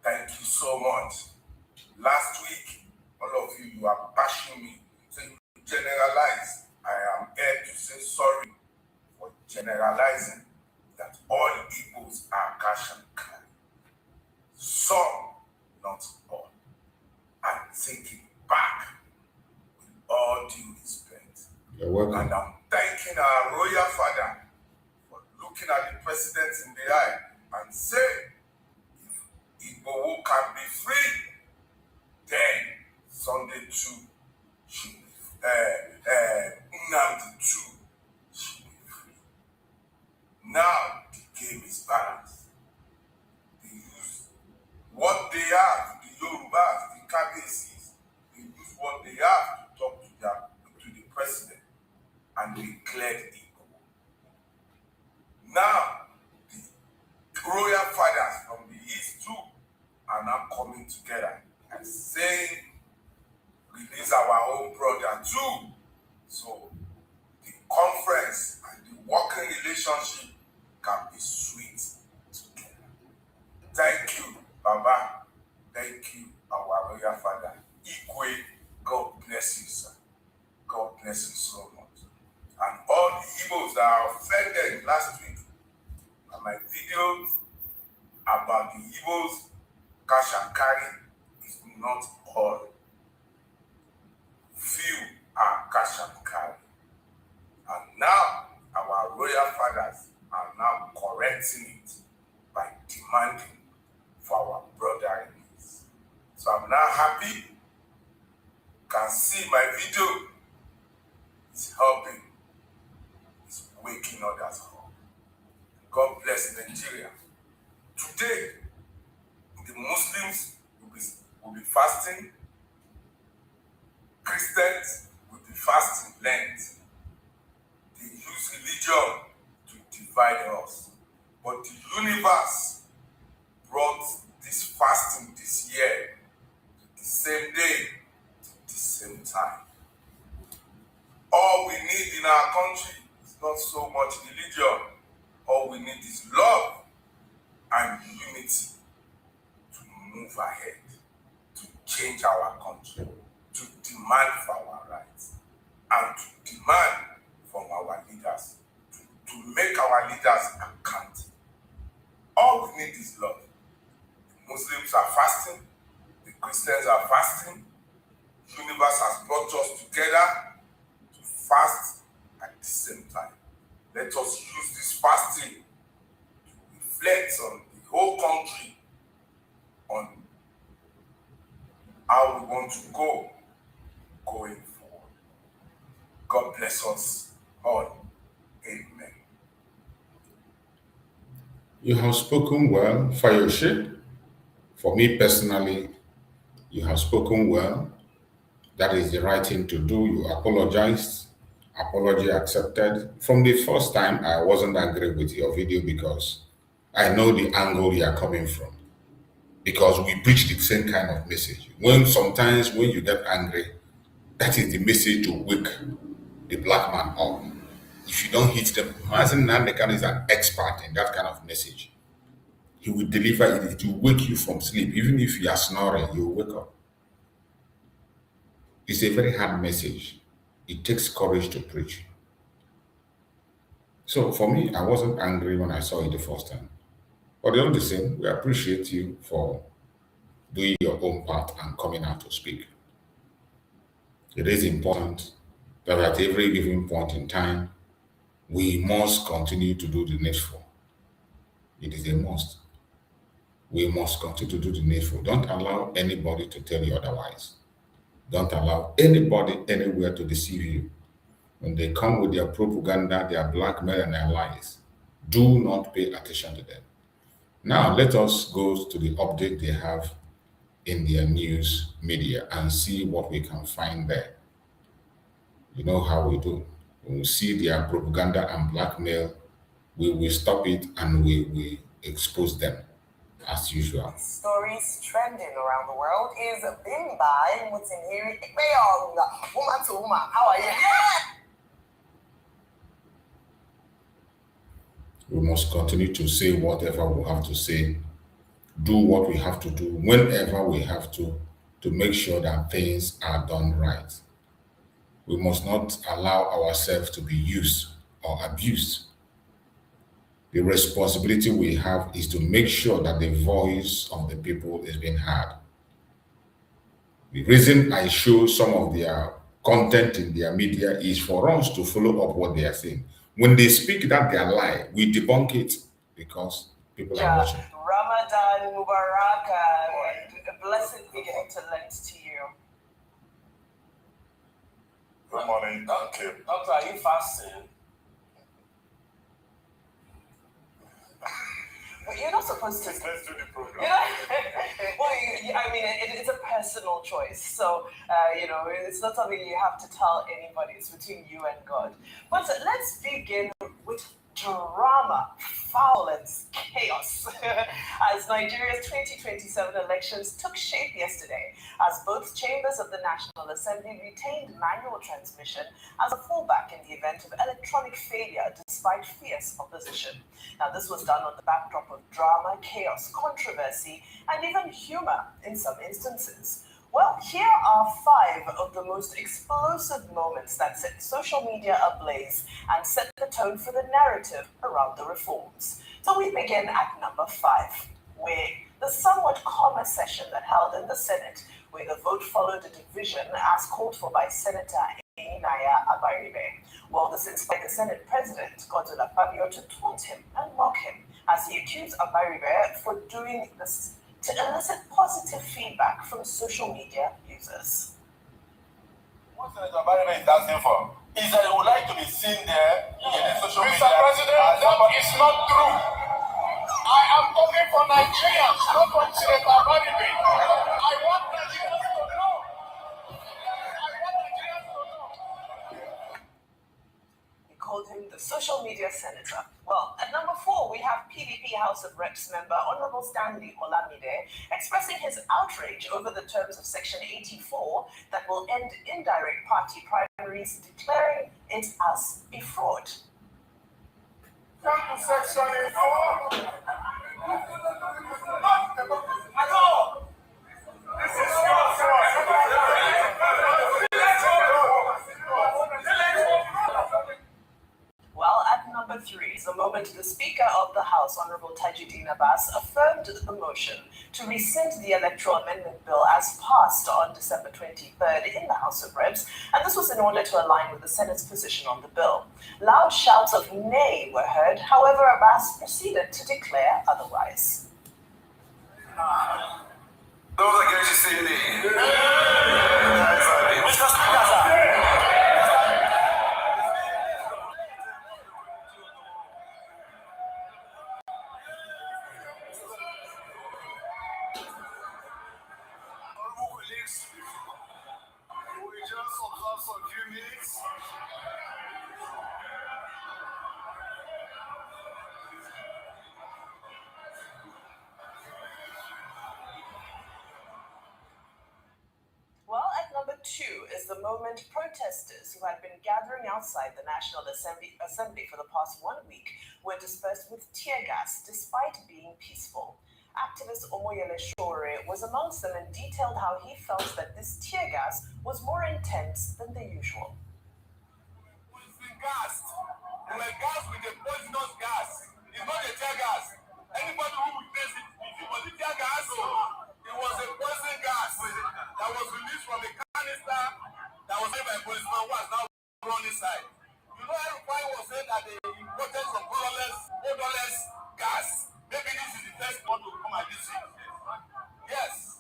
Thank you so much. Last week, all of you are bashing me, saying you generalize. I am here to say sorry for generalizing that all Igbos are cash and carry. Some, not all. I take it back with all due respect. You're welcome. And I'm thanking our royal father for looking at the president in the eye and saying, if Igbo can be free, then Sunday too should be Nnamdi too should be free. Now the game is balanced. They use what they have, the Yorubas, the Kabesis, they use what they have to talk to the president, and they cleared Igbo. Now the royal fathers from the east too are now coming together and saying, release our own brother too. So the conference and the working relationship can be sweet together. Thank you, Baba. Thank you, our royal father. Igwe, God bless you, sir. God bless you so much. And all the Igbos that are offended last week by my videos about the Igbos cash and carry is not all. Few are cash and carry. And now our royal fathers are now correcting it by demanding for our brother release. So I'm now happy. You can see my video is helping. It's waking others up. God bless Nigeria. Today, the Muslims will be fasting. Christians will be fasting Lent. They use religion to divide us. But the universe brought this fasting this year to the same day, to the same time. All we need in our country is not so much religion. All we need is love and unity to move ahead, to change our country, to demand for our rights, and to demand from our leaders, to make our leaders accountable. All we need is love. The Muslims are fasting, the Christians are fasting. The universe has brought us together to fast at the same time. Let's let us use this fasting to reflect on the whole country, on how we want to go going forward. God bless us all. Amen. You have spoken well, Fayoshe. For me personally, you have spoken well. That is the right thing to do. You apologized. Apology accepted. From the first time, I wasn't angry with your video because I know the angle you are coming from. Because we preach the same kind of message. Sometimes when you get angry, that is the message to wake the black man up. If you don't hit them, Mazen Nandekan is an expert in that kind of message. He will deliver it. It will wake you from sleep. Even if you are snoring, you will wake up. It's a very hard message. It takes courage to preach. So for me, I wasn't angry when I saw it the first time. But all the same, we appreciate you for doing your own part and coming out to speak. It is important that at every given point in time, we must continue to do the needful. It is a must. We must continue to do the needful. Don't allow anybody to tell you otherwise. Don't allow anybody anywhere to deceive you. When they come with their propaganda, their blackmail, and their lies, do not pay attention to them. Now, let us go to the update they have in their news media and see what we can find there. You know how we do. When we see their propaganda and blackmail, we will stop it and we will expose them as usual. Stories trending around the world is being by Mutinhiri Ikpeyong. Woman to woman, how are you? We must continue to say whatever we have to say, do what we have to do whenever we have to make sure that things are done right. We must not allow ourselves to be used or abused. The responsibility we have is to make sure that the voice of the people is being heard. The reason I show some of their content in their media is for us to follow up what they are saying. When they speak that they are lie, we debunk it because people are watching. Ramadan Mubarak and a blessed beginning to Lent to you. Good morning. Thank you. Doctor, are you fasting? But you're not supposed to. Let's do the program. Well, I mean, it's a personal choice. So, it's not something you have to tell anybody. It's between you and God. But let's begin with drama, violence, chaos, as Nigeria's 2027 elections took shape yesterday, as both chambers of the National Assembly retained manual transmission as a fallback in the event of electronic failure despite fierce opposition. Now, this was done on the backdrop of drama, chaos, controversy, and even humor in some instances. Well, here are 5 of the most explosive moments that set social media ablaze and set the tone for the narrative around the reforms. So we begin at number 5, where the somewhat calmer session that held in the Senate, where the vote followed a division as called for by Senator Inaya Abaribe. Well, this inspired the Senate President, Godzilla Fabio, to taunt him and mock him as he accused Abaribe for doing this to elicit positive feedback from social media users. What Senator Abaribe is asking for is that he would like to be seen there in the social media. Mr. President, that is not true. I am talking for Nigerians, not for Senator Abaribe. I want Nigerians to know. He called him the social media senator. Well, at number 4, we have PDP House of Reps member Honorable Stanley Olamide expressing his outrage over the terms of Section 84 that will end indirect party primaries, declaring it as a fraud. Come to Section 84. This is your Well, at number number 3 is the moment the Speaker of the House, Honorable Tajuddin Abbas, affirmed the motion to rescind the Electoral Amendment Bill as passed on December 23rd in the House of Reps, and this was in order to align with the Senate's position on the bill. Loud shouts of nay were heard, however, Abbas proceeded to declare otherwise. Those against you say nay. Mr. Speaker, sir. Well, at number 2 is the moment protesters who had been gathering outside the National Assembly for the past 1 week were dispersed with tear gas despite being peaceful. Activist ONYE AGHANA was amongst them and detailed how he felt that this tear gas was more intense than the usual. Gas. They were gas with a poisonous gas. It's not a tear gas. Anybody who would taste it, it was a tear gas. It was a poison gas that was released from a canister that was made by a policeman who has now run inside. You know, everybody was saying that they imported some odorless gas. Maybe this is the first one to come at this thing. Yes.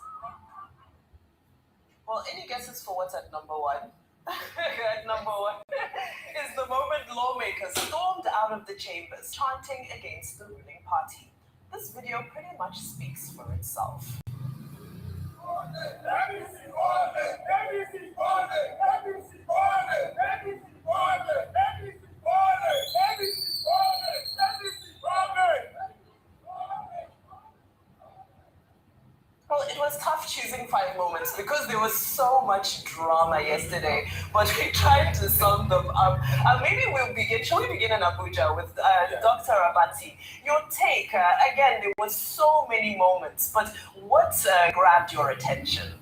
Well, any guesses for what's at number 1? At number 1 is the moment lawmakers stormed out of the chambers, chanting against the ruling party. This video pretty much speaks for itself. Well, it was tough choosing 5 moments because there was so much drama yesterday, but we tried to sum them up. Maybe shall we begin in Abuja with Dr. Abati? Your take, again, there was so many moments, but what grabbed your attention?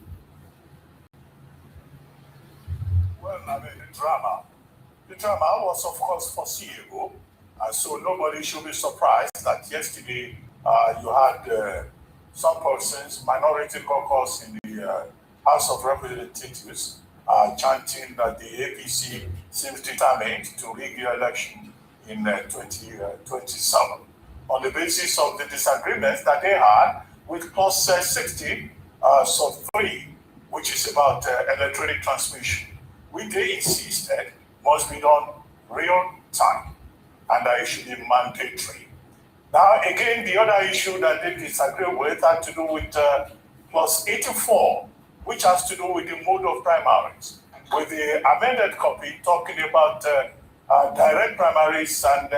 Well, I mean, the drama was, of course, foreseeable, and so nobody should be surprised that yesterday you had some persons, minority caucus in the House of Representatives, chanting that the APC seems determined to rig the election in 2027 on the basis of the disagreements that they had with clause 60 sub 3, which is about electronic transmission, which they insisted must be done real time and that it should be mandatory. Now, again, the other issue that they disagree with had to do with clause 84, which has to do with the mode of primaries, with the amended copy talking about direct primaries and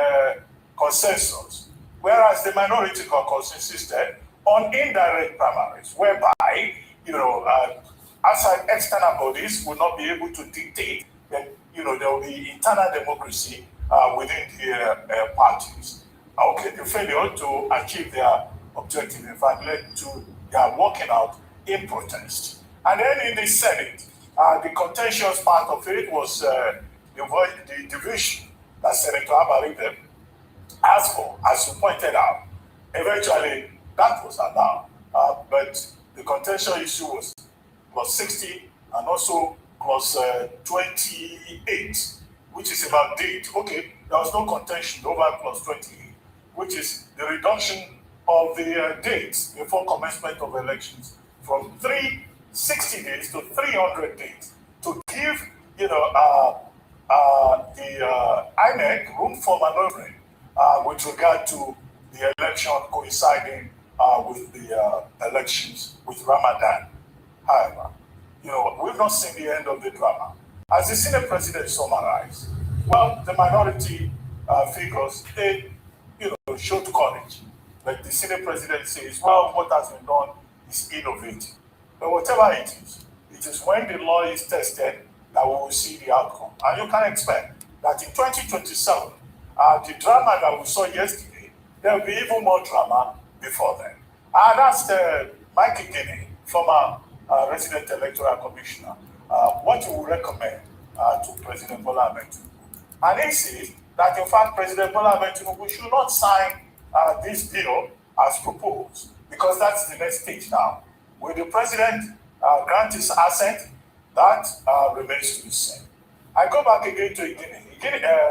consensus, whereas the minority caucus insisted on indirect primaries, whereby, outside external bodies will not be able to dictate that, there will be internal democracy within the parties. Okay, the failure to achieve their objective, in fact, led to their walking out in protest. And then in the Senate, the contentious part of it was the division that Senator Abaribe asked for, as you pointed out. Eventually, that was allowed, but the contentious issue was clause 60 and also clause 28, which is about date. Okay, there was no contention over clause 28. Which is the reduction of the dates before commencement of elections from 360 days to 300 days to give, the INEC room for maneuvering with regard to the election coinciding with the elections with Ramadan. However, we've not seen the end of the drama. As the Senate President summarized, well, the minority figures, they showed courage. Like the Senate President says, well, what has been done is innovative. But whatever it is when the law is tested that we will see the outcome. And you can expect that in 2027, the drama that we saw yesterday, there will be even more drama before then. And that's Mike Igene, former resident electoral commissioner, what you would recommend to President Bola Ahmed Tinubu. And he says that in fact President Bola Ahmed Tinubu should not sign this bill as proposed, because that's the next stage now. Will the president grant his assent? That remains to be seen. I go back again to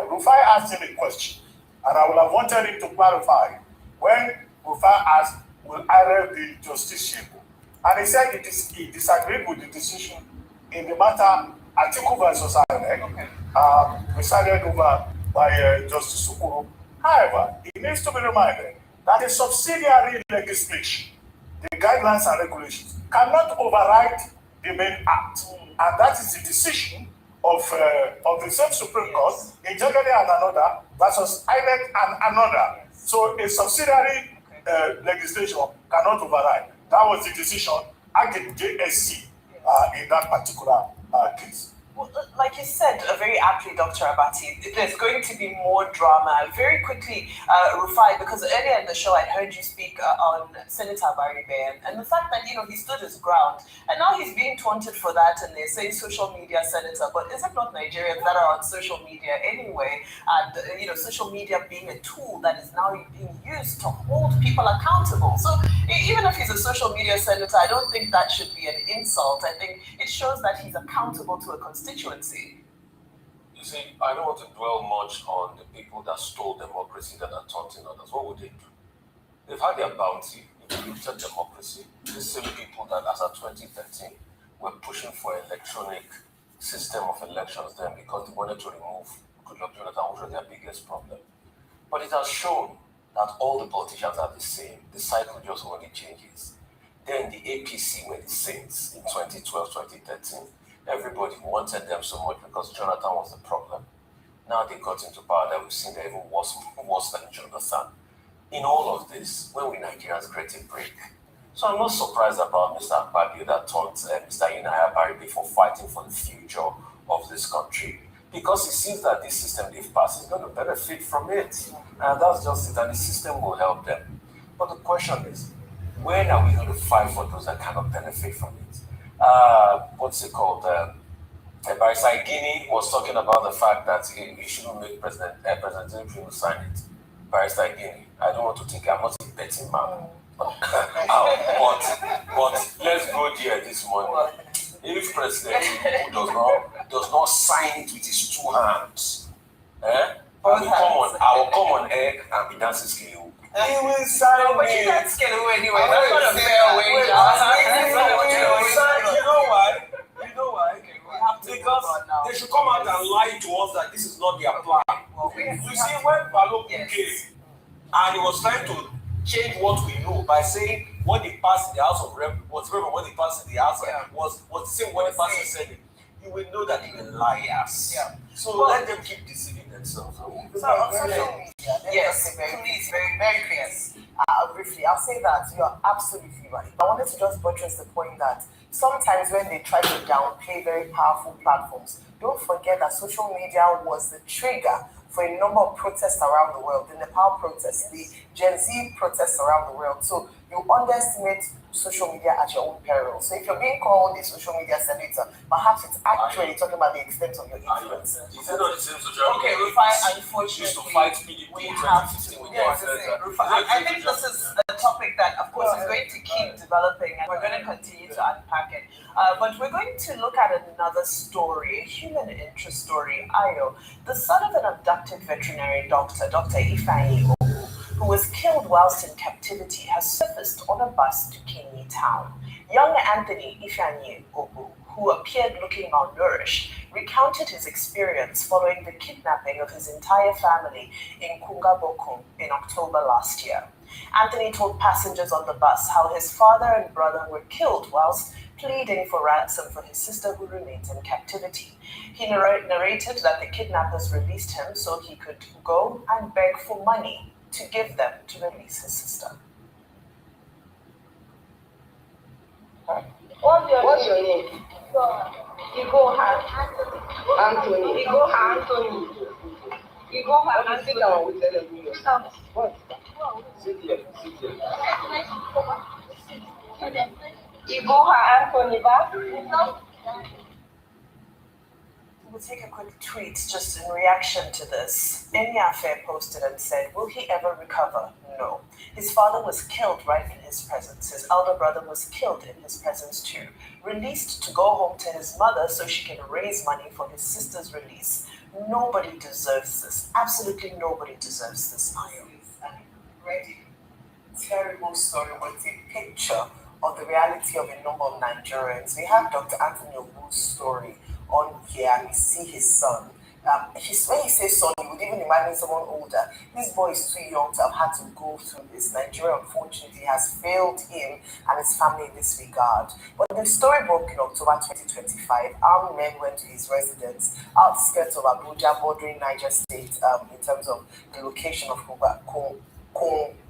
Rufai asked him a question, and I would have wanted him to clarify. When Rufai asked, will IRL be justiciable? And he said he disagreed with the decision in the matter Atiku versus IRL, presided over by Justice Sukuru. However, it needs to be reminded that the subsidiary legislation, the guidelines and regulations, cannot override the main act. And that is the decision of the same Supreme Court in Jagade and another versus INEC and another. So a subsidiary legislation cannot override. That was the decision at the JSC in that particular case. Well, like you said, very aptly, Dr. Abati, there's going to be more drama. Very quickly, Rufai, because earlier in the show I heard you speak on Senator Baribe and the fact that, he stood his ground. And now he's being taunted for that and they're saying social media senator. But is it not Nigerians that are on social media anyway? And, social media being a tool that is now being used to hold people accountable. So even if he's a social media senator, I don't think that should be an insult. I think it shows that he's accountable to a constituency. You see, I don't want to dwell much on the people that stole democracy that are taunting others. What would they do? They've had their bounty, they've looted democracy. These same people that, as of 2013, were pushing for electronic system of elections then because they wanted to remove Goodluck Jonathan, which was their biggest problem. But it has shown that all the politicians are the same. The cycle just only changes. Then the APC were the saints in 2012, 2013. Everybody wanted them so much because Jonathan was the problem. Now they got into power that we've seen they're even worse than Jonathan. In all of this, when we Nigerians get a break? So I'm not surprised about Mr. Akpabio that taunts Mr. Inaya Baribe for fighting for the future of this country. Because it seems that this system they've passed is going to benefit from it. And that's just it, and the system will help them. But the question is, when are we going to fight for those that cannot benefit from it? What's it called? Barrister Guinea was talking about the fact that he shouldn't make President Tinubu sign it. Barrister Guinea, I don't want to think I'm not a betting man. but let's go there this morning. If President Tinubu does not sign it with his two hands, I will come on air and be dancing scale. He will sign it. But you can't scale anyway. That's not a fair wage. You know why? Because they should come out and lie to us that this is not their plan. You see, when Balogun came and he was trying to change what we know by saying what they passed in the House of Rep was what they passed in the House was the same what they passed in the Senate, you will know that they were liars. Yeah. So let them keep deceiving themselves. So on social media, yes, please, very, very clear. Briefly, I'll say that you are absolutely right. I wanted to just buttress the point that sometimes when they try to downplay very powerful platforms, don't forget that social media was the trigger for a number of protests around the world, the Nepal protests, the Gen Z protests around the world. So you underestimate social media at your own peril. So if you're being called a social media senator, perhaps it's actually talking about the extent of your influence. Is it not the same social media? Okay, Rufai, unfortunately, used to fight PDP in 2015 with I think this is a topic that, of course, is going to keep developing, and we're going to continue to unpack it. But we're going to look at another story, a human interest story. Ayo, the son of an abducted veterinary doctor, Dr. Ifeanyi Ogu, who was killed whilst in captivity, has surfaced on a bus to Kenny Town. Young Anthony Ifeanyi Ogu, who appeared looking malnourished, recounted his experience following the kidnapping of his entire family in Kungabokum in October last year. Anthony told passengers on the bus how his father and brother were killed whilst pleading for ransom for his sister who remains in captivity. He narrated that the kidnappers released him so he could go and beg for money to give them to release his sister. What's your name? Igbo Anthony. Igbo Anthony. Igbo Anthony. Sit down with them. What? Sit here. Igbo Anthony. We'll take a quick tweet just in reaction to this. Enyafe posted and said, will he ever recover? No. His father was killed right in his presence. His elder brother was killed in his presence too. Released to go home to his mother so she can raise money for his sister's release. Nobody deserves this. Absolutely nobody deserves this. Already terrible story with a picture of the reality of a number of Nigerians. We have Dr. Anthony Obu's story on here, and we see his son. When he says son, you would even imagine someone older. This boy is too young to have had to go through this. Nigeria, unfortunately, has failed him and his family in this regard. But the story broke in October 2025. Armed men went to his residence, outskirts of Abuja, bordering Niger State, in terms of the location of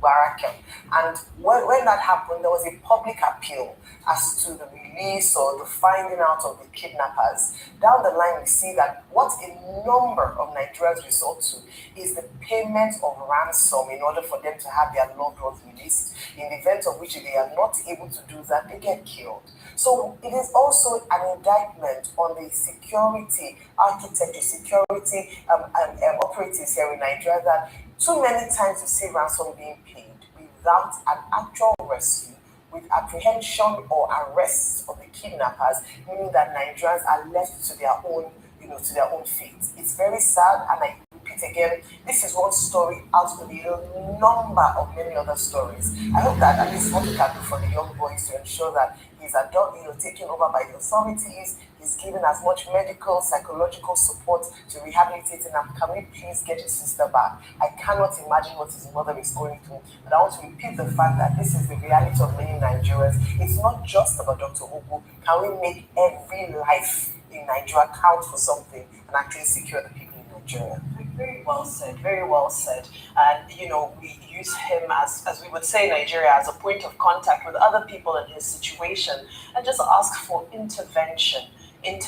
Barakem. And when that happened, there was a public appeal as to the release or the finding out of the kidnappers. Down the line, we see that what a number of Nigerians resort to is the payment of ransom in order for them to have their loved ones released. In the event of which, if they are not able to do that, they get killed. So it is also an indictment on the security architecture, security operatives here in Nigeria, that too many times you see ransom being paid without an actual rescue, with apprehension or arrest of the kidnappers, meaning that Nigerians are left to their own, to their own fate. It's very sad, and I repeat again, this is one story out of a number of many other stories. I hope that at least what we can do for the young boys to ensure that he's taken over by the authorities, he's given as much medical, psychological support to rehabilitate him. Can we please get his sister back? I cannot imagine what his mother is going through. But I want to repeat the fact that this is the reality of many Nigerians. It's not just about Dr. Ogu. Can we make every life in Nigeria count for something and actually secure the people in Nigeria? Very well said, very well said. And, we use him as we would say in Nigeria, as a point of contact with other people in his situation and just ask for intervention in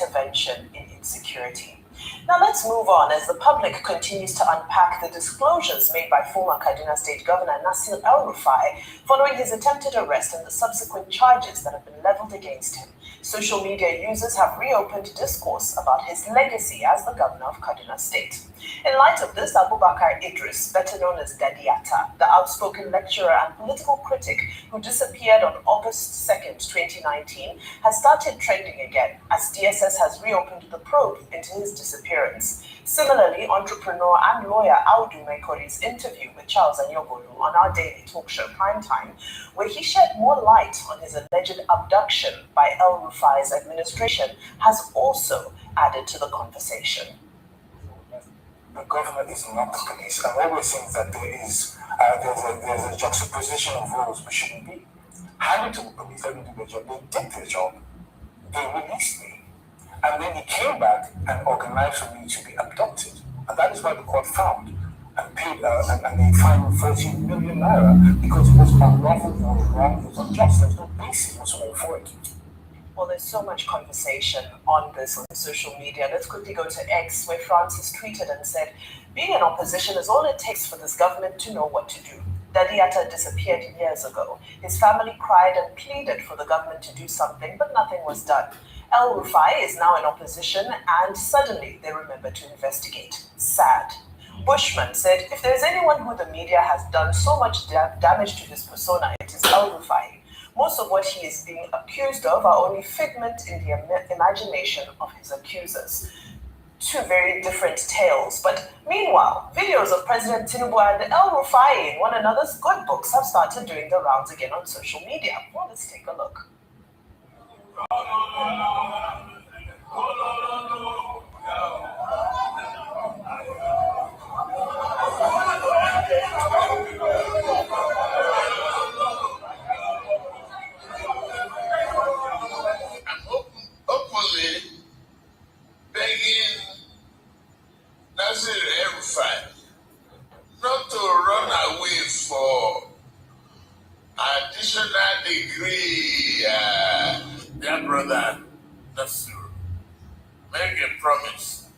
insecurity. Now let's move on as the public continues to unpack the disclosures made by former Kaduna State Governor Nasir El-Rufai following his attempted arrest and the subsequent charges that have been leveled against him. Social media users have reopened discourse about his legacy as the governor of Kaduna State. In light of this, Abubakar Idris, better known as Daddy Atta, the outspoken lecturer and political critic who disappeared on August 2nd, 2019, has started trending again as DSS has reopened the probe into his disappearance. Similarly, entrepreneur and lawyer Audu Mekori's interview with Charles Anyobolu on our daily talk show Primetime, where he shed more light on his alleged abduction by El-Rufai's administration, has also added to the conversation. The government is not the police, and always think that there's a juxtaposition of roles we shouldn't be. Handed to the police, let them do their job. They did their job. They released me. And then he came back and organized for me to be abducted. And that is why the court found and paid and they fined 14 million naira because it was unlawful, it was wrong, it was unjust. There's no basis whatsoever for it. Well, there's so much conversation on this on social media. Let's quickly go to X, where Francis tweeted and said, being in opposition is all it takes for this government to know what to do. Daddy Atta disappeared years ago. His family cried and pleaded for the government to do something, but nothing was done. El-Rufai is now in opposition, and suddenly they remember to investigate. Sad. Bushman said, if there's anyone who the media has done so much damage to his persona, it is El-Rufai. Most of what he is being accused of are only figment in the imagination of his accusers. Two very different tales. But meanwhile, videos of President Tinubu and El-Rufai in one another's good books have started doing the rounds again on social media. Well, let's take a look. Openly begging Nasir El-Rufai not to run away for additional degree. Dear brother Nasir, make a promise.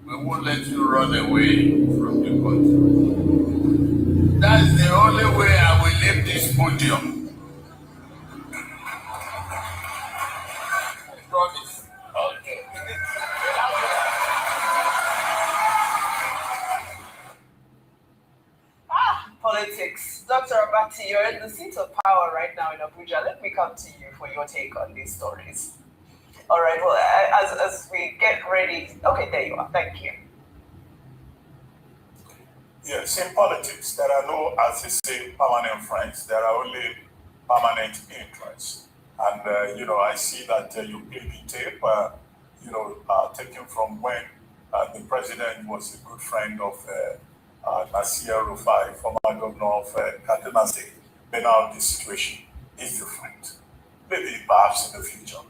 We won't let you run away from the country. That's the only way I will leave this podium. I promise. Okay. politics. Dr. Abati, you're in the seat of power right now in Abuja. Let me come to you for your take on these stories. All right, well, as we get ready. Okay, there you are. Thank you. Yes, in politics, there are no, as they say, permanent friends. There are only permanent interests. And, I see that you play the tape, taken from when the president was a good friend of Nasir Rufai, former governor of Kaduna State. But now the situation is different. Maybe perhaps in the future,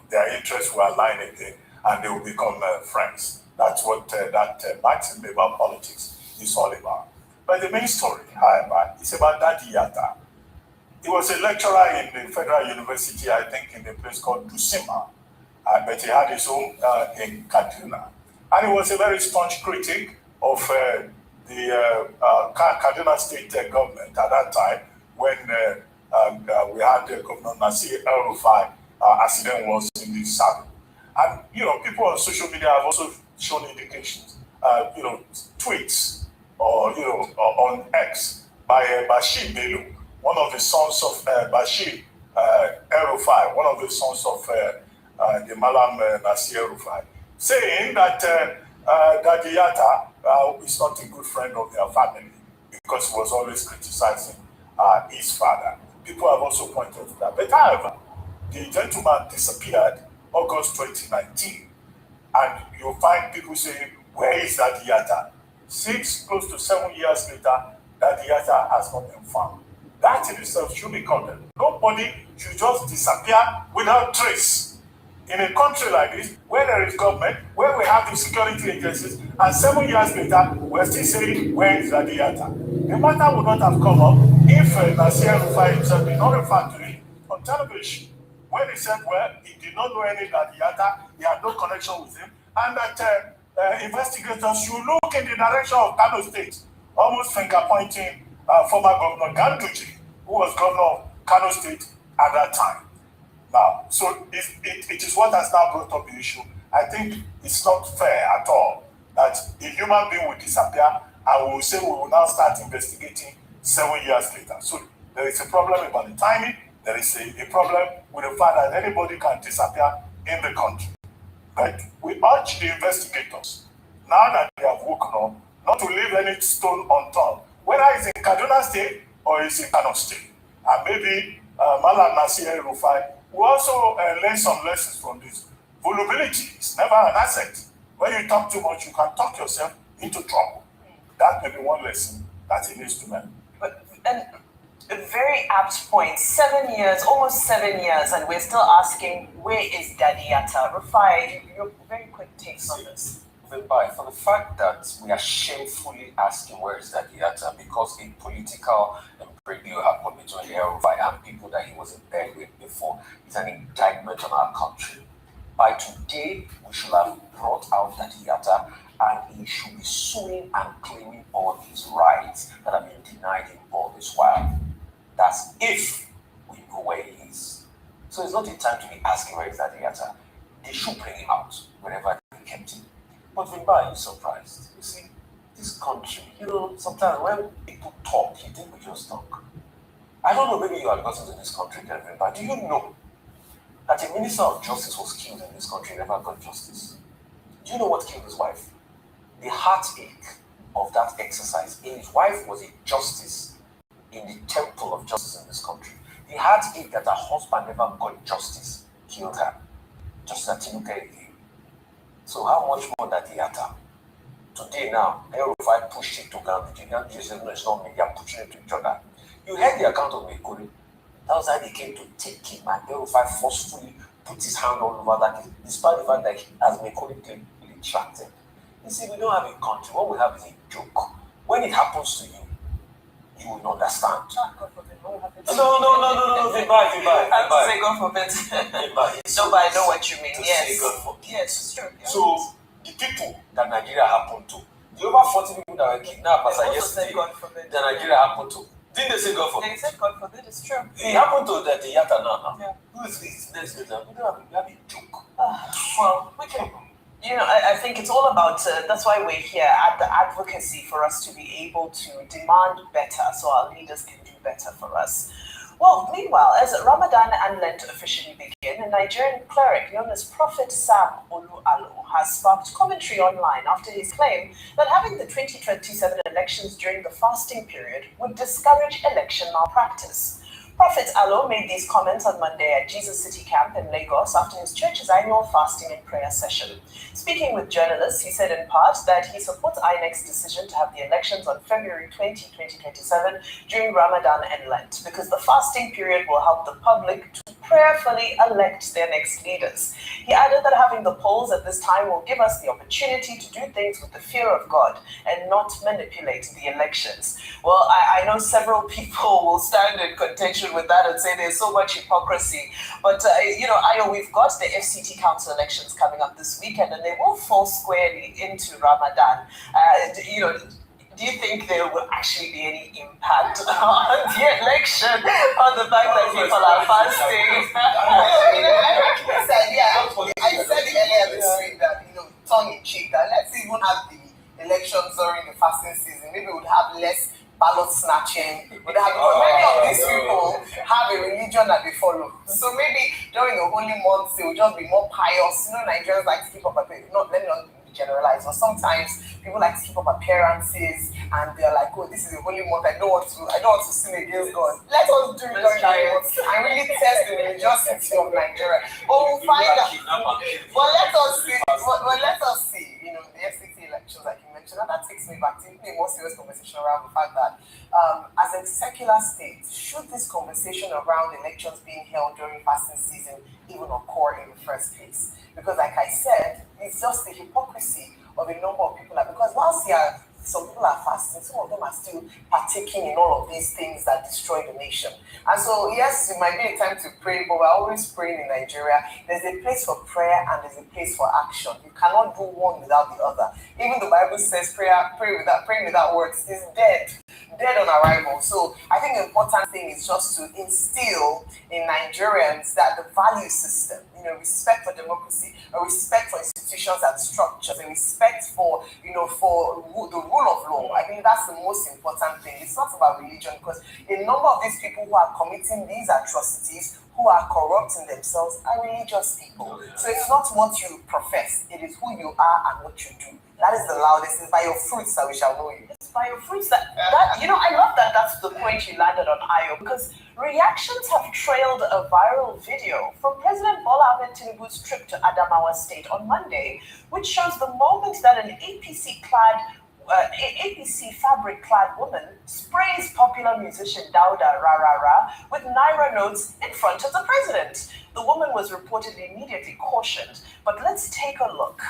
their interests will align again and they will become friends. That's what that maxim about politics is all about. But the main story, however, is about Daddy Yatta. He was a lecturer in the Federal University, I think, in a place called Dusima, but he had his own in Kaduna. And he was a very staunch critic of the Kaduna State government at that time when we had Governor Nasir El-Rufai accident was in the saddle. And, people on social media have also shown indications, tweets or, on X by Bashir Bello, one of the sons of Bashir El-Rufai, one of the sons of the Malam Nasir El-Rufai, saying that Daddy Yatta is not a good friend of their family because he was always criticizing his father. People have also pointed to that. But however, the gentleman disappeared August 2019, and you'll find people saying, where is Daddy Yatta? 6, close to 7 years later, Daddy Yatta has not been found. That in itself should be condemned. Nobody should just disappear without trace. In a country like this, where there is government, where we have the security agencies, and 7 years later, we're still saying, where is Daddy Yatta? The matter would not have come up if Nasir Rufai himself did not refer to it on television. When he said, well, he did not know any Daddy Yatta, he had no connection with him, and that investigators should look in the direction of Kano State, almost finger-pointing former Governor Ganduje, who was governor of Kano State at that time. Now, so it is what has now brought up the issue. I think it's not fair at all that a human being will disappear and we will say we will now start investigating 7 years later. So there is a problem about the timing. There is a problem with the fact that anybody can disappear in the country. But we urge the investigators, now that they have woken up, not to leave any stone unturned, whether it's in Kaduna State or it's in Kano State. And maybe Malam Nasir Rufai will also learn some lessons from this. Vulnerability is never an asset. When you talk too much, you can talk yourself into trouble. That may be one lesson that he needs to learn. And a very apt point. 7 years, almost 7 years, and we're still asking, where is Daddy Yatta? Rufai, your very quick takes on this. For the fact that we are shamefully asking where is Daddy Yatta because a political radio happened between El-Rufai and people that he was in bed with before is an indictment on our country. By today, we should have brought out Daddy Yatta and he should be suing and claiming all his rights that have been denied him all this while. That's if we know where he is. So it's not a time to be asking where is Daddy Yatta. They should bring him out wherever they kept him. But Vimba, are you surprised? You see, this country, sometimes when people talk, you think we just talk. I don't know, maybe you have gotten to this country, but do you know that a minister of justice was killed in this country, never got justice? Do you know what killed his wife? The heartache of that exercise. His wife was a justice in the temple of justice in this country. The heartache that her husband never got justice killed her. Just that you look at it. So how much more Daddy Yatta? Today now, El-Rufai pushed it to Gandhi. Gandhi said, no, it's not me, they are pushing it to each other. You heard the account of Mekuri. That was how they came to take him, and El-Rufai forcefully put his hand all over that, despite the fact that he, as Mekuri claimed, he retracted. You see, we don't have a country. What we have is a joke. When it happens to you, you will understand. No, Vimba. I have to say God forbid. No, but I know what you mean. Yes. Yes, sure. So, the people that Nigeria happened to, the over 40 people that were kidnapped as I yesterday, that Nigeria happened to, didn't they say God forbid? They said God forbid, it's true. It happened to the Yatta now. Yeah. Who is this? We have a joke. Well, we can You know, I think it's all about, that's why we're here at the advocacy, for us to be able to demand better so our leaders can do better for us. Well, meanwhile, as Ramadan and Lent officially begin, a Nigerian cleric known as Prophet Sam Olu-Alo has sparked commentary online after his claim that having the 2027 elections during the fasting period would discourage election malpractice. Prophet Alo made these comments on Monday at Jesus City Camp in Lagos after his church's annual fasting and prayer session. Speaking with journalists, he said in part that he supports INEC's decision to have the elections on February 20, 2027 during Ramadan and Lent because the fasting period will help the public to prayerfully elect their next leaders. He added that having the polls at this time will give us the opportunity to do things with the fear of God and not manipulate the elections. Well, I know several people will stand in contention with that and say there's so much hypocrisy. But, you know, Ayo, we've got the FCT Council elections coming up this weekend and they will fall squarely into Ramadan. You know, do you think there will actually be any impact on the election on the fact that people are fasting? You know, I said, I said it earlier this week that, you know, tongue in cheek, that let's even have the elections during the fasting season. Maybe we would have less ballot snatching. But many of these people have a religion that they follow. So maybe during the holy months, they will just be more pious. You know, Nigerians like to keep up let me not generalize, but sometimes people like to keep up appearances and they're like, oh, this is a holy month, I don't want to sin against God. Let us do it during the month and really test the religiosity of Nigeria. But we'll find out. But let us see, you know, the FCT elections like you mentioned, and that takes me back to a more serious conversation around the fact that as a secular state, should this conversation around elections being held during fasting season even occur in the first place? Because like I said, it's just the hypocrisy of a number of people. Because whilst some people are fasting, some of them are still partaking in all of these things that destroy the nation. And so, yes, it might be a time to pray, but we're always praying in Nigeria. There's a place for prayer and there's a place for action. You cannot do one without the other. Even the Bible says praying without works is dead on arrival. So I think the important thing is just to instill in Nigerians that the value system, you know, respect for democracy, a respect for institutions and structures, a respect for, you know, for the rule of law. I think that's the most important thing. It's not about religion, because a number of these people who are committing these atrocities, who are corrupting themselves, are religious people. So it's not what you profess, it is who you are and what you do. That is the loudest. It's by your fruits that we shall know you. It's by your fruits that you know, I love that that's the point you landed on, Ayo, because reactions have trailed a viral video from President Bola Ahmed Tinubu's trip to Adamawa State on Monday, which shows the moment that an APC fabric-clad woman sprays popular musician Dauda Rarara with Naira notes in front of the president. The woman was reportedly immediately cautioned, but let's take a look.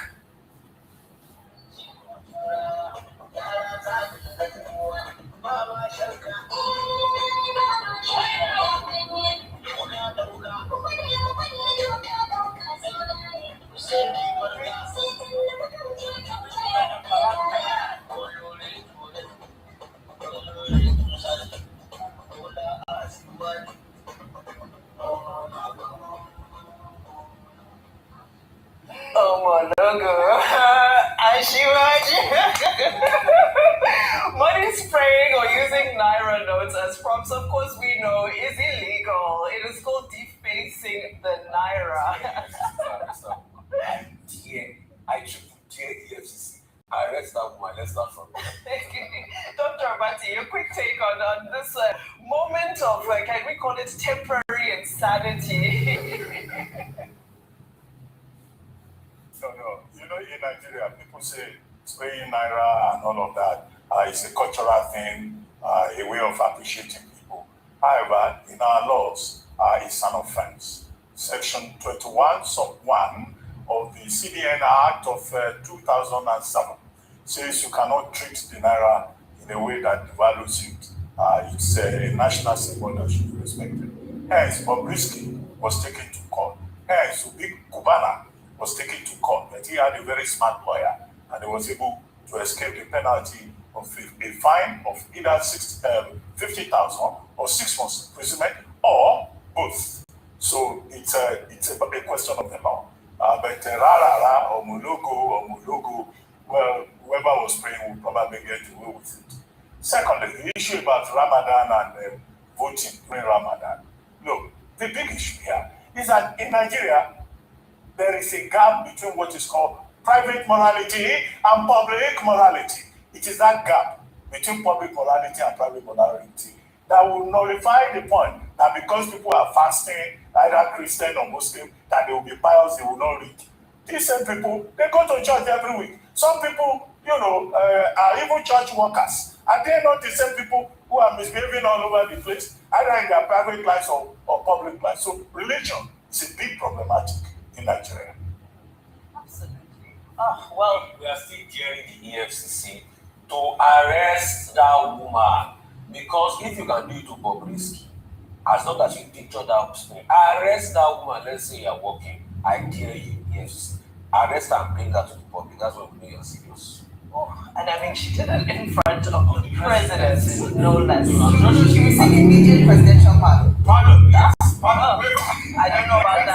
Oh my logo. Money spraying or using Naira notes as props, of course, we know is illegal. It is called defacing the Naira. EFCC. I read that woman. Let's start from there. Dr. Abati, your quick take on this moment of, can we call it temporary insanity? No. You know, in Nigeria, people say spraying Naira and all of that is a cultural thing, a way of appreciating people. However, in our laws, it's an offense. Section 21, sub 1 of the CBN Act of 2007 says you cannot treat the Naira in a way that devalues it. It's a national symbol that should be respected. Hence, Bobrisky was taken to court. Hence, Big Cubana was taken to court, but he had a very smart lawyer and he was able to escape the penalty of a fine of either 50,000 or 6 months imprisonment or both. So it's a question of the law. But Rarara or Mulogo, well, whoever was praying would probably get away with it. Secondly, the issue about Ramadan and voting during Ramadan. Look, the big issue here is that in Nigeria, there is a gap between what is called private morality and public morality. It is that gap between public morality and private morality that will nullify the point that because people are fasting, either Christian or Muslim, that they will be pious, they will not read. These same people, they go to church every week. Some people, are even church workers. Are they not the same people who are misbehaving all over the place, either in their private lives or public lives? So religion is a big problematic in Nigeria. Absolutely. Well, we are still hearing the EFCC to arrest that woman, because if you can do it to Bobrisky, as long as you picture that person, arrest that woman. Let's say you're working, I dare you, yes, arrest her and bring her to the public. That's what we know you're serious. Oh, and I mean, she did it in front of the president, no less. She received immediate presidential pardon. Pardon, yes. Pardon. I don't know about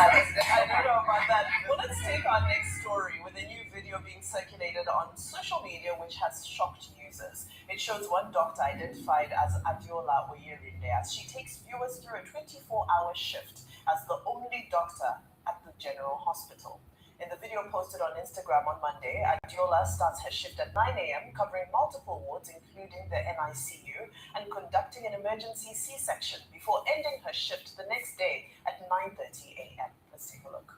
that. Well, let's take our next story with a new video being circulated on social media, which has shocked users. It shows one doctor identified as Adiola Oyerinde as she takes viewers through a 24-hour shift as the only doctor at the general hospital. In the video posted on Instagram on Monday, Adiola starts her shift at 9 a.m., covering multiple wards, including the NICU, and conducting an emergency C-section before ending her shift the next day at 9:30 a.m. Let's take a look.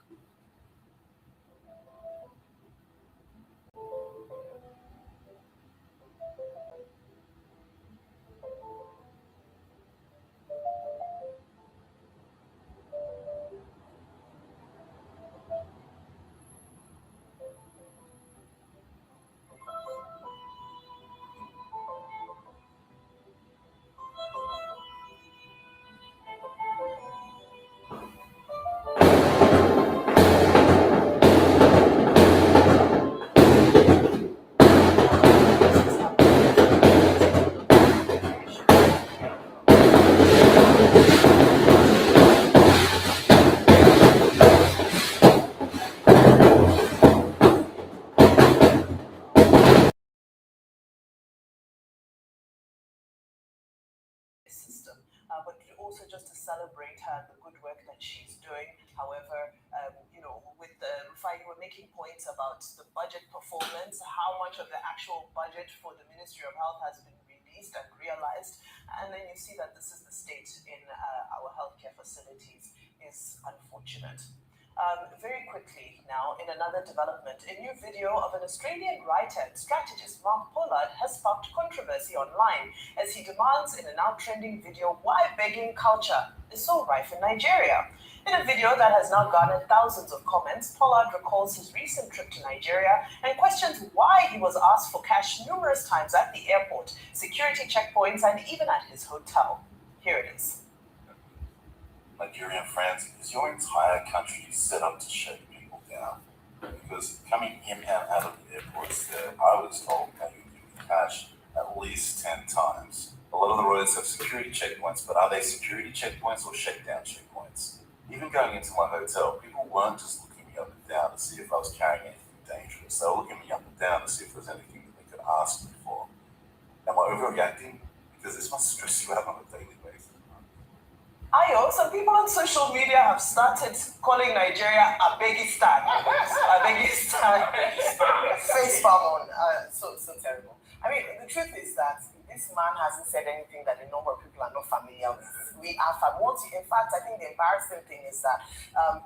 System, but also just to celebrate her and the good work that she's doing. However, with the Rufai, you were making points about the budget performance, how much of the actual budget for the Ministry of Health has been released and realized, and then you see that this is the state in our healthcare facilities is unfortunate. Very quickly now, in another development, a new video of an Australian writer and strategist, Mark Pollard, has sparked controversy online as he demands in a now trending video why begging culture is so rife in Nigeria. In a video that has now garnered thousands of comments, Pollard recalls his recent trip to Nigeria and questions why he was asked for cash numerous times at the airport, security checkpoints, and even at his hotel. Here it is. Nigerian friends, is your entire country set up to shut people down? Because coming in and out of the airports, I was told that you give cash at least 10 times. A lot of the roads have security checkpoints, but are they security checkpoints or shakedown checkpoints? Even going into my hotel, people weren't just looking me up and down to see if I was carrying anything dangerous. They were looking me up and down to see if there's anything that they could ask me for. Am I overreacting? Because this must stress you out on a daily basis. Ayo, some people on social media have started calling Nigeria Abegistan. Abegistan. Face palm on. So terrible. I mean, the truth is that this man hasn't said anything that a number of people are not familiar with. We are familiar. In fact, I think the embarrassing thing is that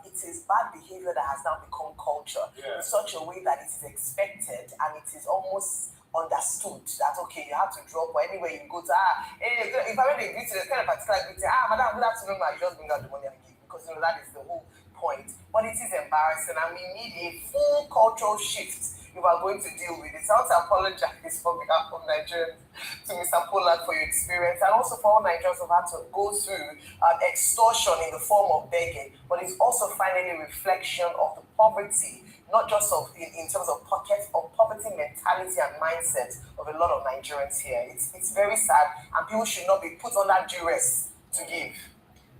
it is bad behavior that has now become culture in such a way that it is expected and it is almost understood that, okay, you have to drop or anywhere you go to, if I really greet you, there's kind of particular greeting, madam, good afternoon, I just bring out the money and give, because that is the whole point. But it is embarrassing and we need a full cultural shift if we are going to deal with it. So I want to apologize for behalf of Nigerians to Mr. Pollard for your experience, and also for all Nigerians who have had to go through extortion in the form of begging, but it's also finally a reflection of the poverty, not just in terms of poverty mentality and mindset of a lot of Nigerians here. It's very sad, and people should not be put under duress to give.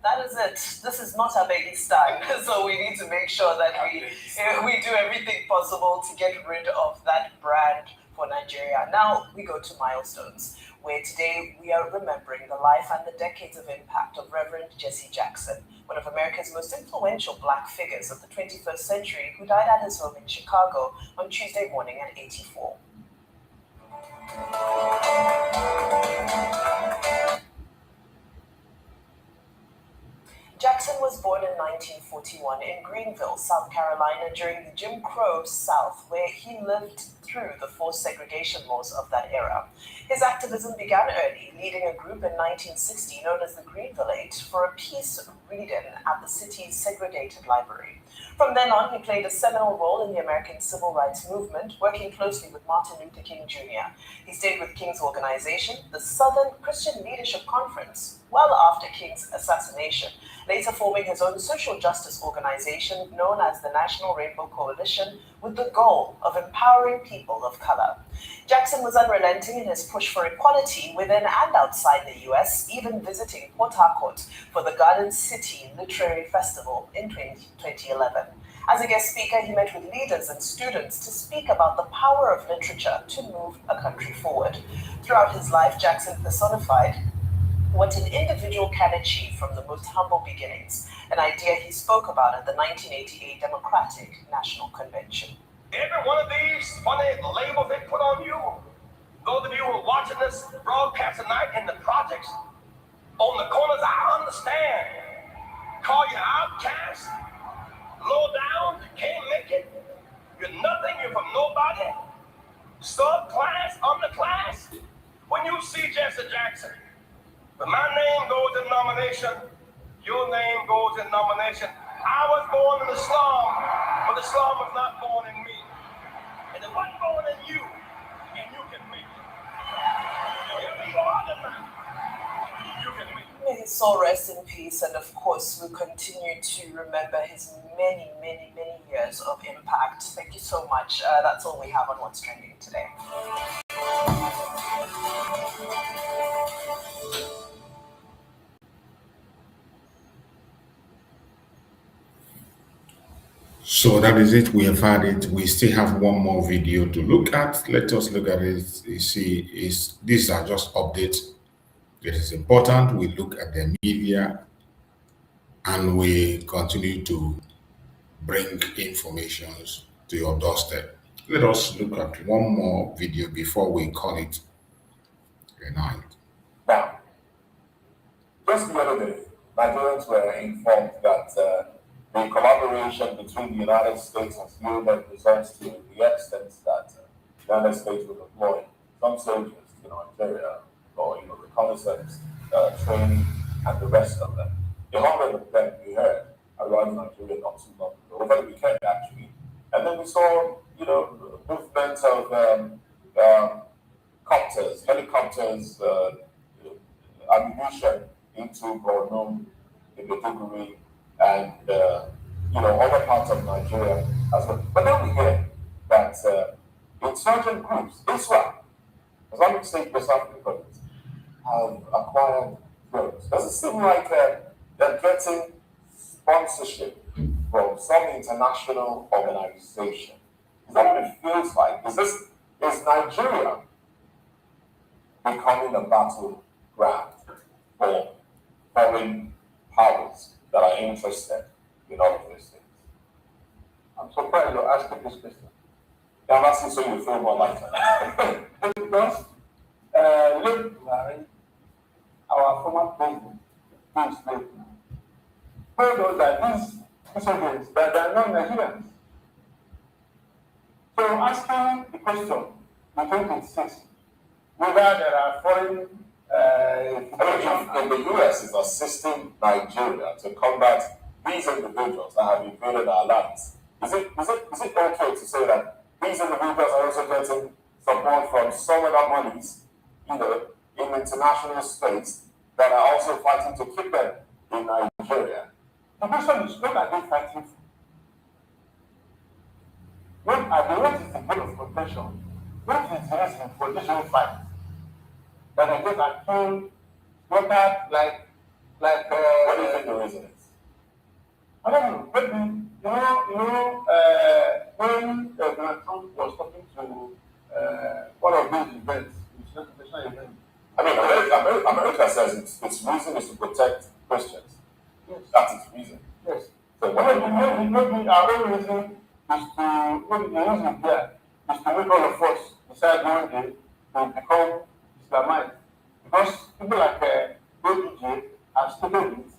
That is it. This is not Uzbekistan, so we need to make sure that we do everything possible to get rid of that brand for Nigeria. Now we go to milestones, where today we are remembering the life and the decades of impact of Reverend Jesse Jackson, one of America's most influential black figures of the 21st century, who died at his home in Chicago on Tuesday morning at 84. Jackson was born in 1941 in Greenville, South Carolina, during the Jim Crow South, where he lived through the forced segregation laws of that era. His activism began early, leading a group in 1960 known as the Greenville Eight for a peace read-in at the city's segregated library. From then on, he played a seminal role in the American civil rights movement, working closely with Martin Luther King Jr. He stayed with King's organization, the Southern Christian Leadership Conference, well after King's assassination, later forming his own social justice organization known as the National Rainbow Coalition, with the goal of empowering people of color. Jackson was unrelenting in his push for equality within and outside the US, even visiting Port Harcourt for the Garden City Literary Festival in 2011. As a guest speaker, he met with leaders and students to speak about the power of literature to move a country forward. Throughout his life, Jackson personified what an individual can achieve from the most humble beginnings, an idea he spoke about at the 1988 Democratic National Convention. Every one of these funny labels they put on you, those of you who are watching this broadcast tonight in the projects, on the corners, I understand. Call you outcast, low down, can't make it, you're nothing, you're from nobody, subclass, underclass. When you see Jesse Jackson, but my name goes in nomination, your name goes in nomination. I was born in the slum, but the slum was not born in me. And it wasn't born in you, and you can make it. Wherever you are tonight, you can make it. May his soul rest in peace, and of course, we'll continue to remember his many, many, many years of impact. Thank you so much. That's all we have on What's Trending today. So that is it. We have had it. We still have one more video to look at. Let us look at it. You see, these are just updates. It is important we look at the media and we continue to bring information to your doorstep. Let us look at one more video before we call it a night. Now, just the other day, Nigerians were informed that the collaboration between the United States and Europe results to the extent that the United States will deploy some soldiers to Nigeria for reconnaissance, training, and the rest of them. 100 of them we heard around Nigeria not too long ago, over the weekend actually. And then we saw, movements of copters, helicopters, ammunition into Borno, in Maiduguri, and other parts of Nigeria as well. But then we hear that insurgent groups, Islamic State West Africans, have acquired drones. Does it seem like they're getting sponsorship from some international organization? Is that what it feels like? Is Nigeria becoming a battleground for foreign powers that are interested in all of these things? I'm surprised you're asking this question. I'm asking so you feel more like that. Because look, our former president, told us that these insurgents, that they are not Nigerians. So asking the question in 2026, whether there are foreign if the US is assisting Nigeria to combat these individuals that have invaded our lands, is it okay to say that these individuals are also getting support from some other monies, in international space that are also fighting to keep them in Nigeria? The question is, what are they fighting for? What is the goal of protection? What is the reason for this whole fight? That I just accused, slaughtered like Like, what do you think the reason is? I don't know. Maybe when Donald Trump was talking to one of these events, international events. I mean, America says its reason is to protect Christians. Yes. That's its reason. Yes. So maybe our own reason is to maybe the reason here is to make all of us decide one day to become Islamite. Because people like ONYE have stated it,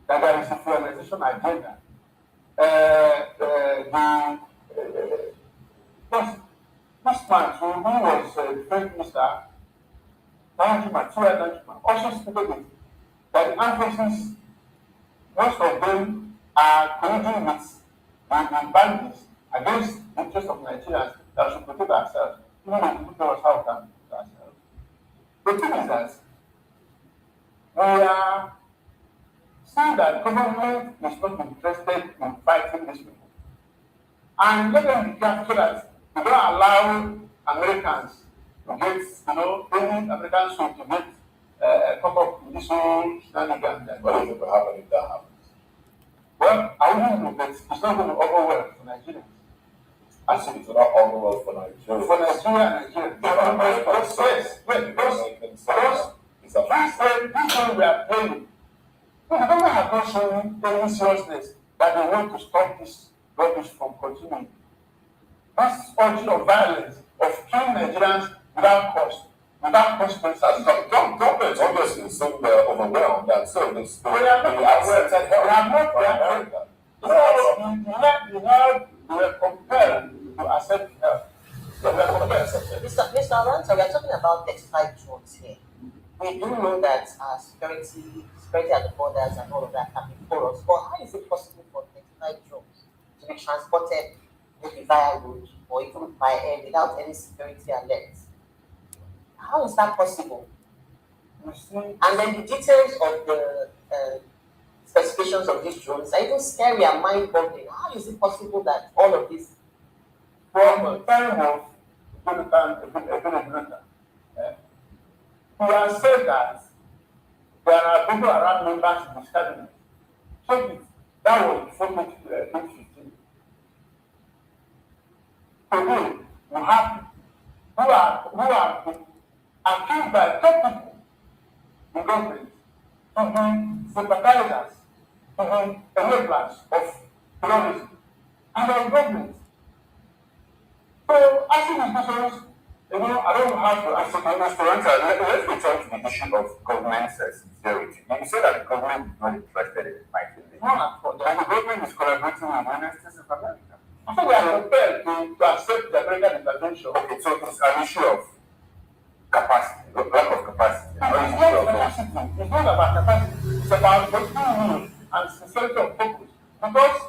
that there is a colonization agenda. This man, who was defense minister, also stated it, that the armed forces, most of them are colluding with the bandits against the interest of Nigerians that should protect ourselves, even though people tell us how we can protect ourselves. The thing is that we are seeing that government is not interested in fighting these people. And let them be careful so that we don't allow Americans to get, any American soul to get come up in this whole shenanigans. What is going to happen if that happens? Well, I wouldn't know, but it's not going to over well for Nigerians. I think it's not all well for Nigeria. For Nigeria. This one we are playing. The government has not shown any seriousness that they want to stop this rubbish from continuing. This urge of violence, of killing Nigerians without cost, without consequences. Government obviously seem overwhelmed and so this We are not we are compelled to accept help. Mr. Aranta, we are talking about textile drones here. We do know that security at the borders and all of that can be porous, but how is it possible for textile drones to be transported maybe via road or even by air without any security alerts? How is that possible? And then the details of the specifications of these drones are even scary and mind-boggling. How is it possible that all of this? From the time of we have said that there are people around members in this cabinet. So that was before 2015. Today, we have who are accused by top people in government to be sympathizers, to be enablers of terrorism, and our government. So, asking these questions, I don't know how to answer. Mr. Ranta, let's return to the issue of government sincerity. You say that the government is not interested in fighting this. No, and the government is collaborating with the United States of America. I think we are compelled to accept the American intervention. Okay, so it's an issue of capacity, lack of capacity. It's not about capacity. It's about political will and sincerity of purpose. Because,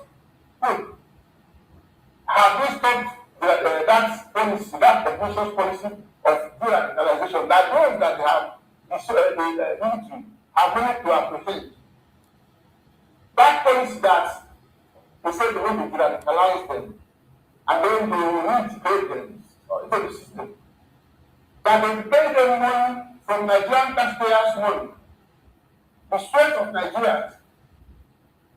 have we stopped that policy, that ambitious policy of de-radicalization, that those that have the military have managed to apprehend? That policy that they say they want to de-radicalize them and then they will reintegrate them into the system. That they pay them money from Nigerian taxpayers' money, the strength of Nigerians,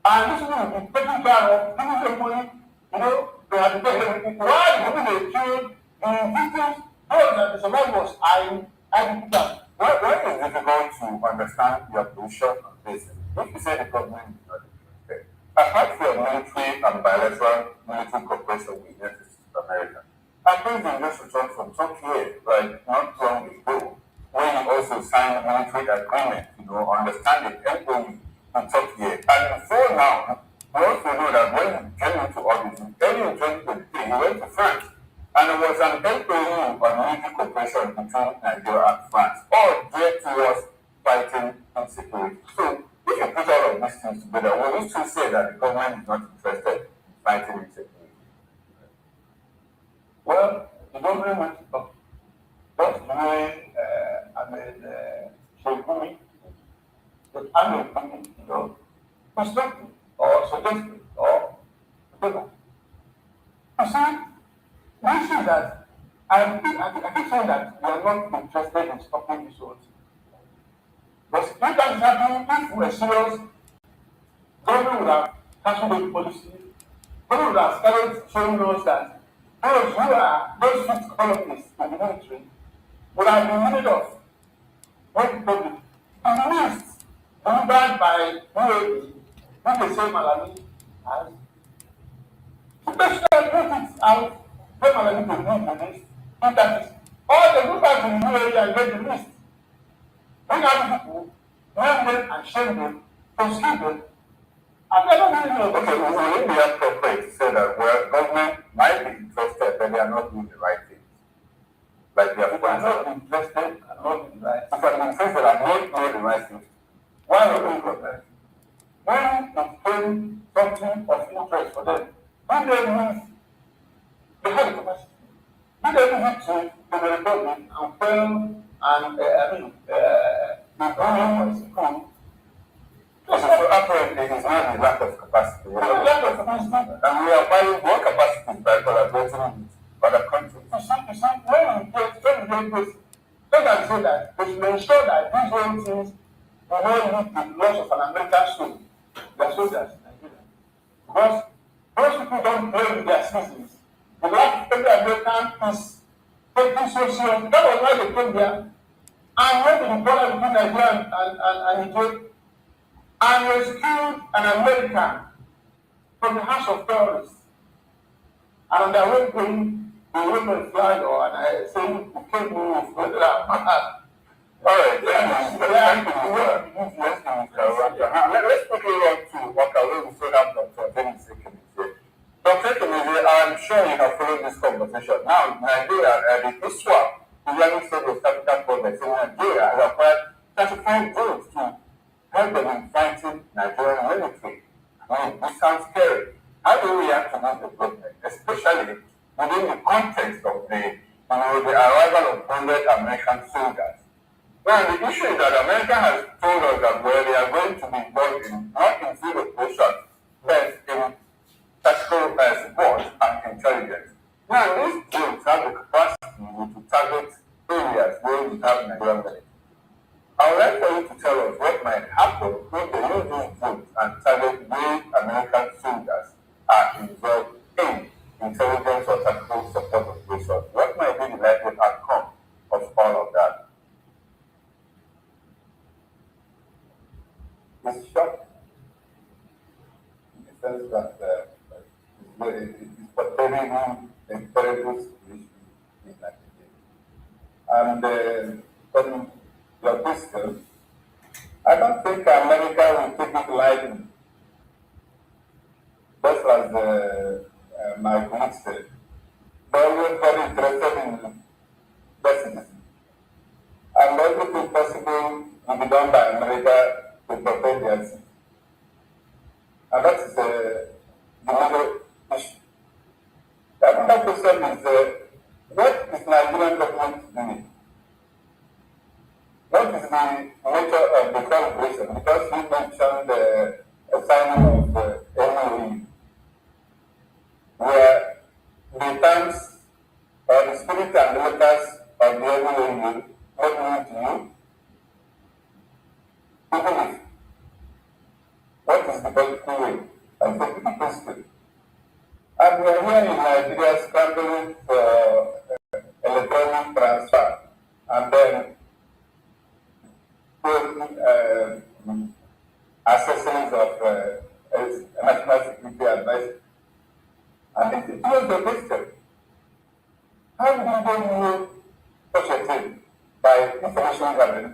and this will be taken care of, giving them money, they have to pay them. Why do they kill the victims, those that the survivors are in Agriculture? Why is it difficult to understand your position on this? If you say the government is not interested, apart from military and bilateral military cooperation with the United States of America, I think they just returned from Turkey, like not long ago, where you also signed a military agreement, understand the MOU in Turkey. And before now, we also know that when you came into office, early in 2023, you went to France, and there was an MOU on military cooperation between Nigeria and France, all geared towards fighting insecurity. So, if you put all of these things together, will we still say that the government is not interested in fighting insecurity? Well, the government went to talk. That's the way Shogumi, the army, constructed or suggested or whatever. You see, the issue is that I keep saying that we are not interested in stopping this whole thing. But you can that is happening, if we were serious, government would have cancelled the policy. Government would have started showing us that those 6 colonies in the military would have been minted off when the public. And the list delivered by UAE, when they say Malami, as especially put it out when Malami to read the list, and that is all the look at the UAE and get the list. When other people blame them and shame them, prosecute them, and they don't really know. Okay, will it be appropriate to say that well, government might be interested, but they are not doing the right thing? Like they are not interested and not doing the right thing. If I'm interested and not doing the right thing, why not doing government? When it came something of interest for them, when they move, they had the capacity. When they move it to the Republic and fail and the government was come. So apparently it's not the lack of capacity. Lack of capacity. And we are buying more capacity by collaborating with other countries. When we get this, let us say that we should ensure that these whole things will not lead to the loss of an American soul, their soldiers in Nigeria. Because those people don't play with their citizens. The lack of every American is taking so serious. That was why they came there and went to the border between Nigeria and Nigeria and rescued an American from the hands of terrorists. And on their way going, the women flag or saying, you can't move. All right, let's quickly run to Wakaway. We still have Dr. Dennis Ekemeze. Dr. Ekemeze, I'm sure you have followed this conversation. Now, Nigeria, the ISWAP, the Islamic State of Capital Project in Nigeria, has acquired 35 drones to help them in fighting Nigerian military. I mean, this sounds scary. How do we react to that development, especially within the context of the arrival of 100 American soldiers? Now, the issue is that America has told us that well, they are going to be involved in not in field operations, but in tactical support and intelligence. Now, these drones have the capacity to target areas where we have Nigerian military. I would like for you to tell us what might happen if they use these drones and target where American soldiers are involved in intelligence or tactical support operations. What might be the likely outcome of all of that? It's shocking in the sense that it's portraying a terrible situation in Nigeria. And from your question, I don't think America will take it lightly. Just as my colleague said, they are very interested in their citizens. And everything possible will be done by America to protect their citizens. And that is the major issue. Another question is, what is Nigerian government doing? What is the nature of the collaboration? Because you mentioned the signing of the MOU, where the terms or the spirit and the letters of the MOU not to you, even if what is the political way and political question. And we are here in Nigeria scrambling for electronic transfer and then accessories of national security advice. And it was the question, how do they know such a thing by information gathering,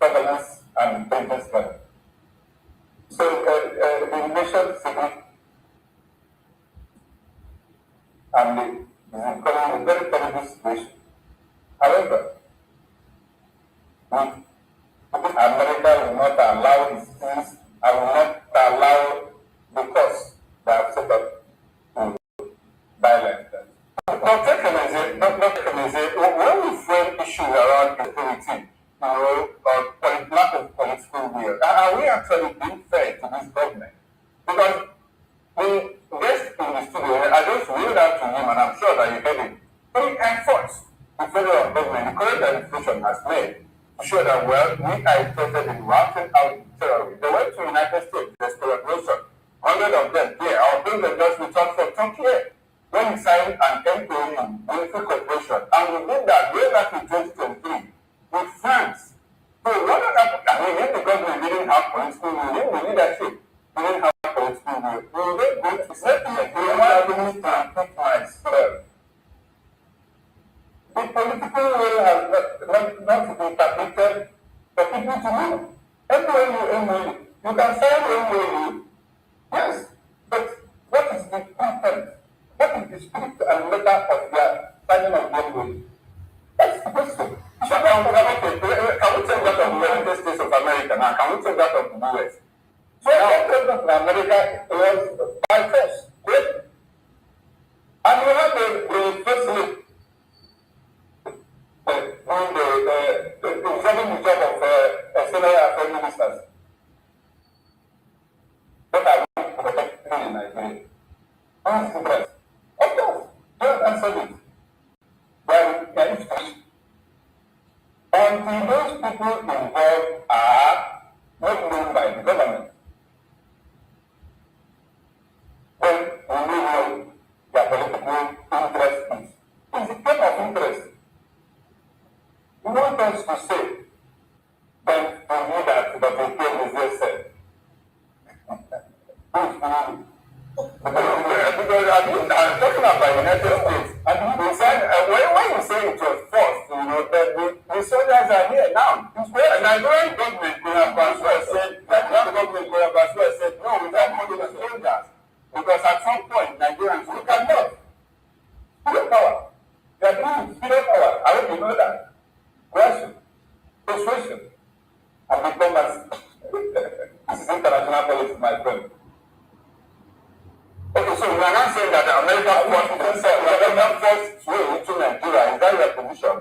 surveillance, and intelligence gathering? So the nation security and is becoming a very terrible situation. However, America will not allow these things, I will not allow the cost that have set up to violence. Dr. Ekemeze, when we frame issues around authority, or lack of political will, are we actually being fair to this government? Because the guest in the studio, I just read out to him, and I'm sure that you heard it. Three efforts the federal government, the current administration has made to sure that, well, we are interested in routing out terrorists. They went to the United States, there's collaboration. 100 of them here. Our president just returned from Turkey when he signed an MOU, military cooperation. And we did that way back in 2023 with France. So what happened? I mean, if the government didn't have political will, the leadership didn't have political will, we will go to settlement. We want to move to myself. The political will has not been interpreted for people to move. MOU. You can sign MOU. Yes, but what is the content? What is the script and letter of their signing of MOU? That's the question. So now, can we take that of the United States of America now? Can we take that of the US? So now, President of America was by force. Great. And we have the first lady serving the job of senior affairs ministers. What are we protecting in Nigeria? What is the best? Of course, don't answer it. Well, can you speak? Until those people involved are not known by the government, then we will know their political interest is. It's a kind of interest. We want us to say, then we know that the people is just said. Because I'm talking about the United States, and we said, when you say it was forced, the soldiers are here now. And Nigerian government could have said, no, we don't want the soldiers. Because at some point, Nigerians look at them. Spirit power. They are doing spirit power. I hope you know that. Question, persuasion, and diplomacy. This is international politics, my friend. Okay, so we are not saying that the American forced its way into Nigeria. Is that your position?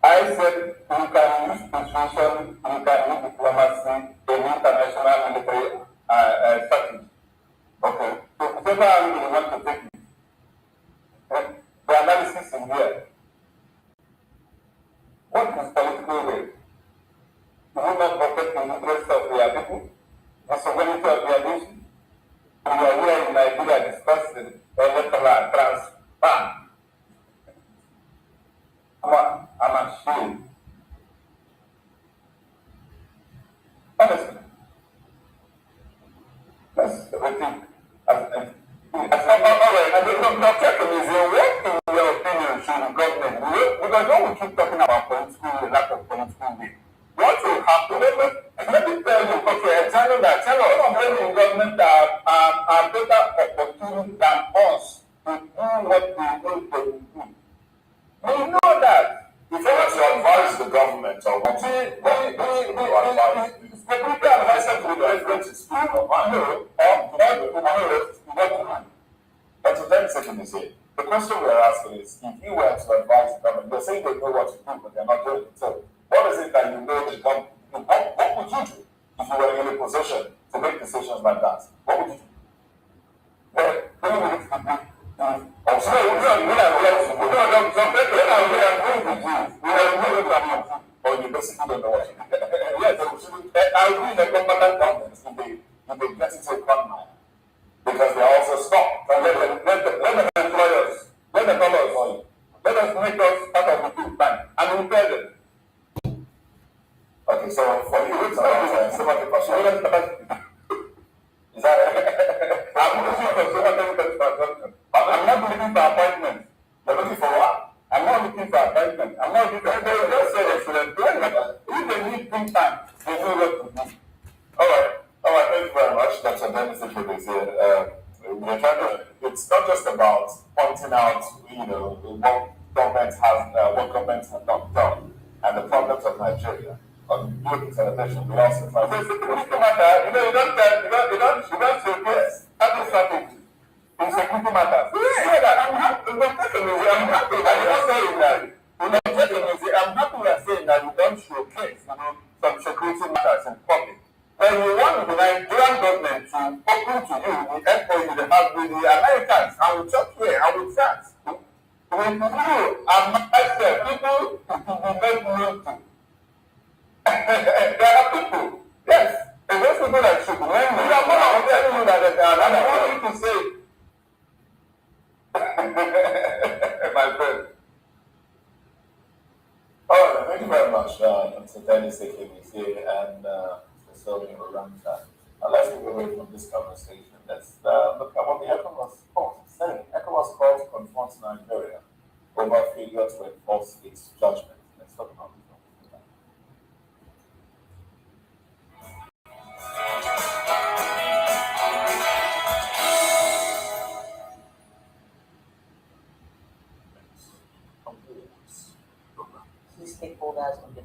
I said you can use persuasion, you can use diplomacy in international military strategy. Okay, so whichever angle you want to take it, the analysis in here. What is political will? Do we not protect the interests of their people, the sovereignty of their nation? We are here in Nigeria discussing electoral transfer. I'm ashamed. Honestly, that's everything. What in your opinion should the government do? Because when we keep talking about political will, lack of political will, what will happen? Let me tell you, okay, tell us, in government are better opportunity than us to do what we need to do. We know that. If you want to advise the government or what the security advisor to the president is speaking of, but to then second is it. The question we're asking is, if you were to advise the government, they're saying they know what to do, but they're not doing it. So, what is it that you know the government? What would you do if you were in a position to make decisions like that? What would you do? Or you basically don't know what to do. Yes, I agree that combatant governments, if they get into a quagmire, because they are also stopped. Let the employers, let the dollars, let us make us part of the good bank and repair them. Okay, so for you, it's about the question. Is that I'm not looking for appointment. You're looking for what? I'm not looking for appointment. I'm not looking for just say they should employ me. If they need think time, they know what to do. Alright, thank you very much. That's a benefit for this here. It's not just about pointing out, what government has, what government has not done, and the problems of Nigeria. On doing celebration, we also try to. You don't showcase every strategy in security matters. I'm happy. I'm happy that you're saying that. I'm happy you're saying that you don't showcase, some security matters in public. When you want the Nigerian government to open to you the MOU they have with the Americans, I will talk here, I will chat. With you and myself, people to be help you to. There are people, yes, and those people that should learn. You are one of them who that I want you to say. My friend. All right, thank you very much, Mr. Dennis Ekemisi and Mr. Sylvia Oranta. Let's move away from this conversation. Let's look at what the ECOWAS court is saying. ECOWAS court confronts Nigeria over failure to enforce its judgment. Let's talk about this. Stakeholders on the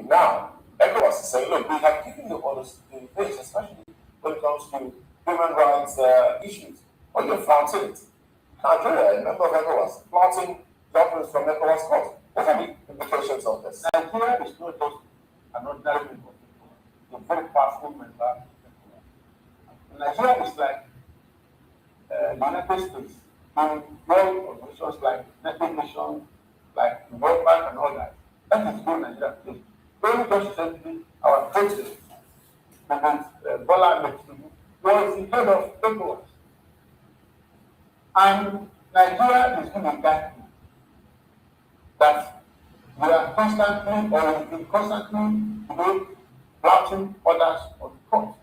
now, ECOWAS is saying, look, we have given you all this things, especially when it comes to human rights issues. But you're flouting it. Nigeria, a member of ECOWAS, flouting documents from ECOWAS court. What are the implications of this? Nigeria is not just an ordinary member of ECOWAS. It's a very powerful member of ECOWAS. Nigeria is like the United States in all organizations like United Nations, like the World Bank and all that. That is what Nigeria is. Very just recently, our president, Bola Ahmed Tinubu, was the head of ECOWAS. And Nigeria is in a guide that we are constantly or we will constantly flouting orders of the court.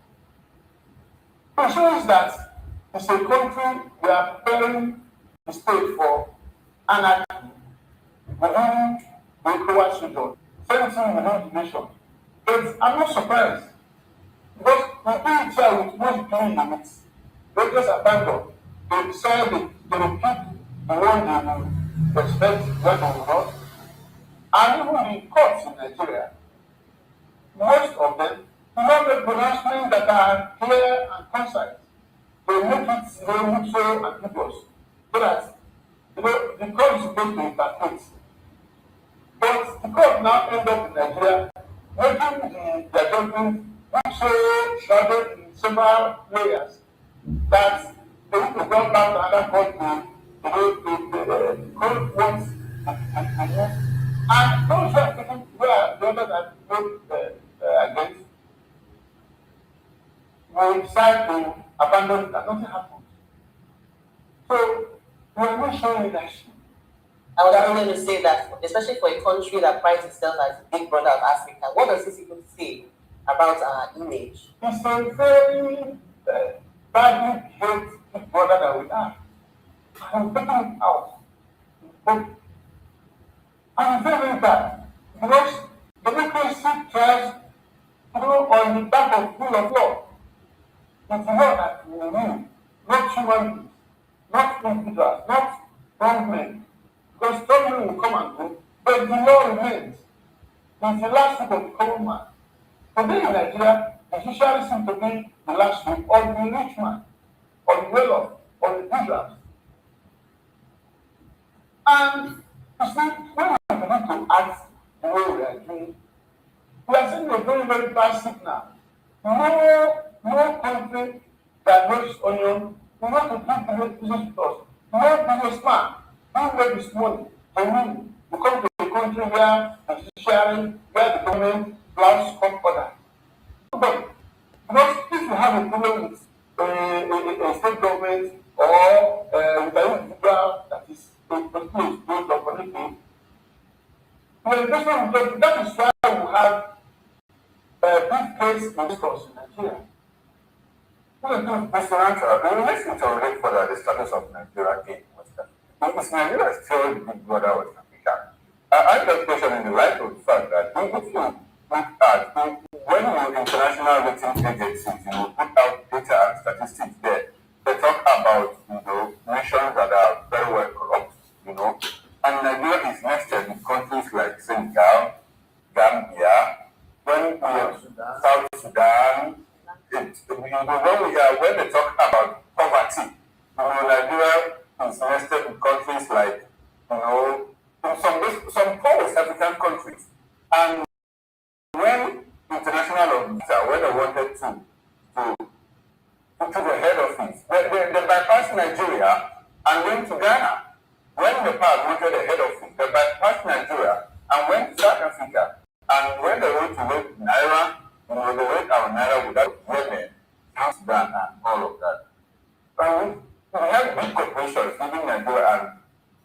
It shows that it's a country we are preparing the state for anarchy within the ECOWAS region, same thing within the nation. But I'm not surprised because we do it here with most clean limits. They just abandon. They decided to repeat the one they will respect what they will not. And even the courts in Nigeria, most of them do not make pronouncements that are clear and concise. They make it so ambiguous so that the court is supposed to interpret. But the court now ends up in Nigeria making the judgment so shrouded in several layers that they need to go back to another court to court wants to move. And those who are taking where the others are voted against will decide to abandon it and nothing happens. So we are not showing leadership. I was going to say that, especially for a country that prides itself as the big brother of Africa, what does this even say about our image? It's a very badly behaved big brother that we are. I'm taking it out. But I'm very bad because democracy tries on the back of rule of law. It's law that we need, not human beings, not individuals, not government. Because government will come and go, but the law remains. It's the last week of the common man. Today in Nigeria, the judiciary seems to be the last week of the rich man, or the well-off, or the bourgeois. And you see, when we begin to act the way we are doing, we are seeing a very, very bad signal. No country that makes onion, we want to do business with us. No businessman who makes this money, genuinely, we come to a country where the judiciary, where the government flouts court order. But because if you have a problem with a state government or with an individual that is based on connecting, that is why we have big case ministers in Nigeria. Mr. Rantra, we listen to already further the status of Nigeria in West Africa. Is Nigeria still the big brother of West Africa? I have a question in the light of the fact that if you look at when the international rating agencies put out data and statistics there, they talk about nations that are very well corrupt, and Nigeria is nested with countries like Senegal, Gambia, South Sudan. When they talk about poverty, Nigeria is nested with countries like, some poor West African countries. And when international officers, when they wanted to the head office, they bypassed Nigeria and went to Ghana. When the PAC wanted a head office, they bypassed Nigeria and went find a way to make Naira, the rate our Naira without women, house brand, and all of that. And we have big corporations leaving Nigeria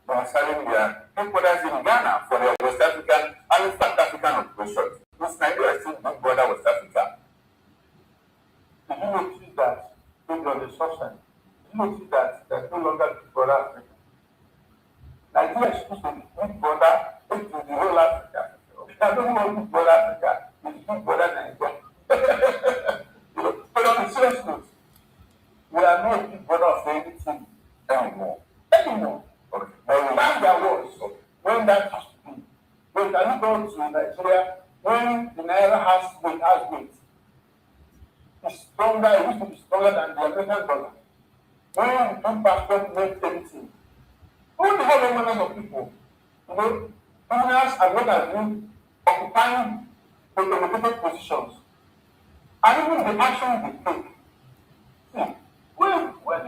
and selling their headquarters in Ghana for their West African and South African operations. This Nigeria is still big brother West Africa. Did you notice that maybe on the substance? Did you notice that there's no longer big brother Africa? Nigeria is supposed to be big brother to the whole Africa. I don't know big brother Africa is big brother Nigeria. But on the serious note, we are not big brother of anything anymore. Okay. But we have there was when that used to be. When can you go to Nigeria when the Naira has weight? It's stronger, it used to be stronger than the American dollar. When the two passport made everything. Who the hell are millions of people? Criminals as well as you occupying elevated positions. And even the action they take. See, when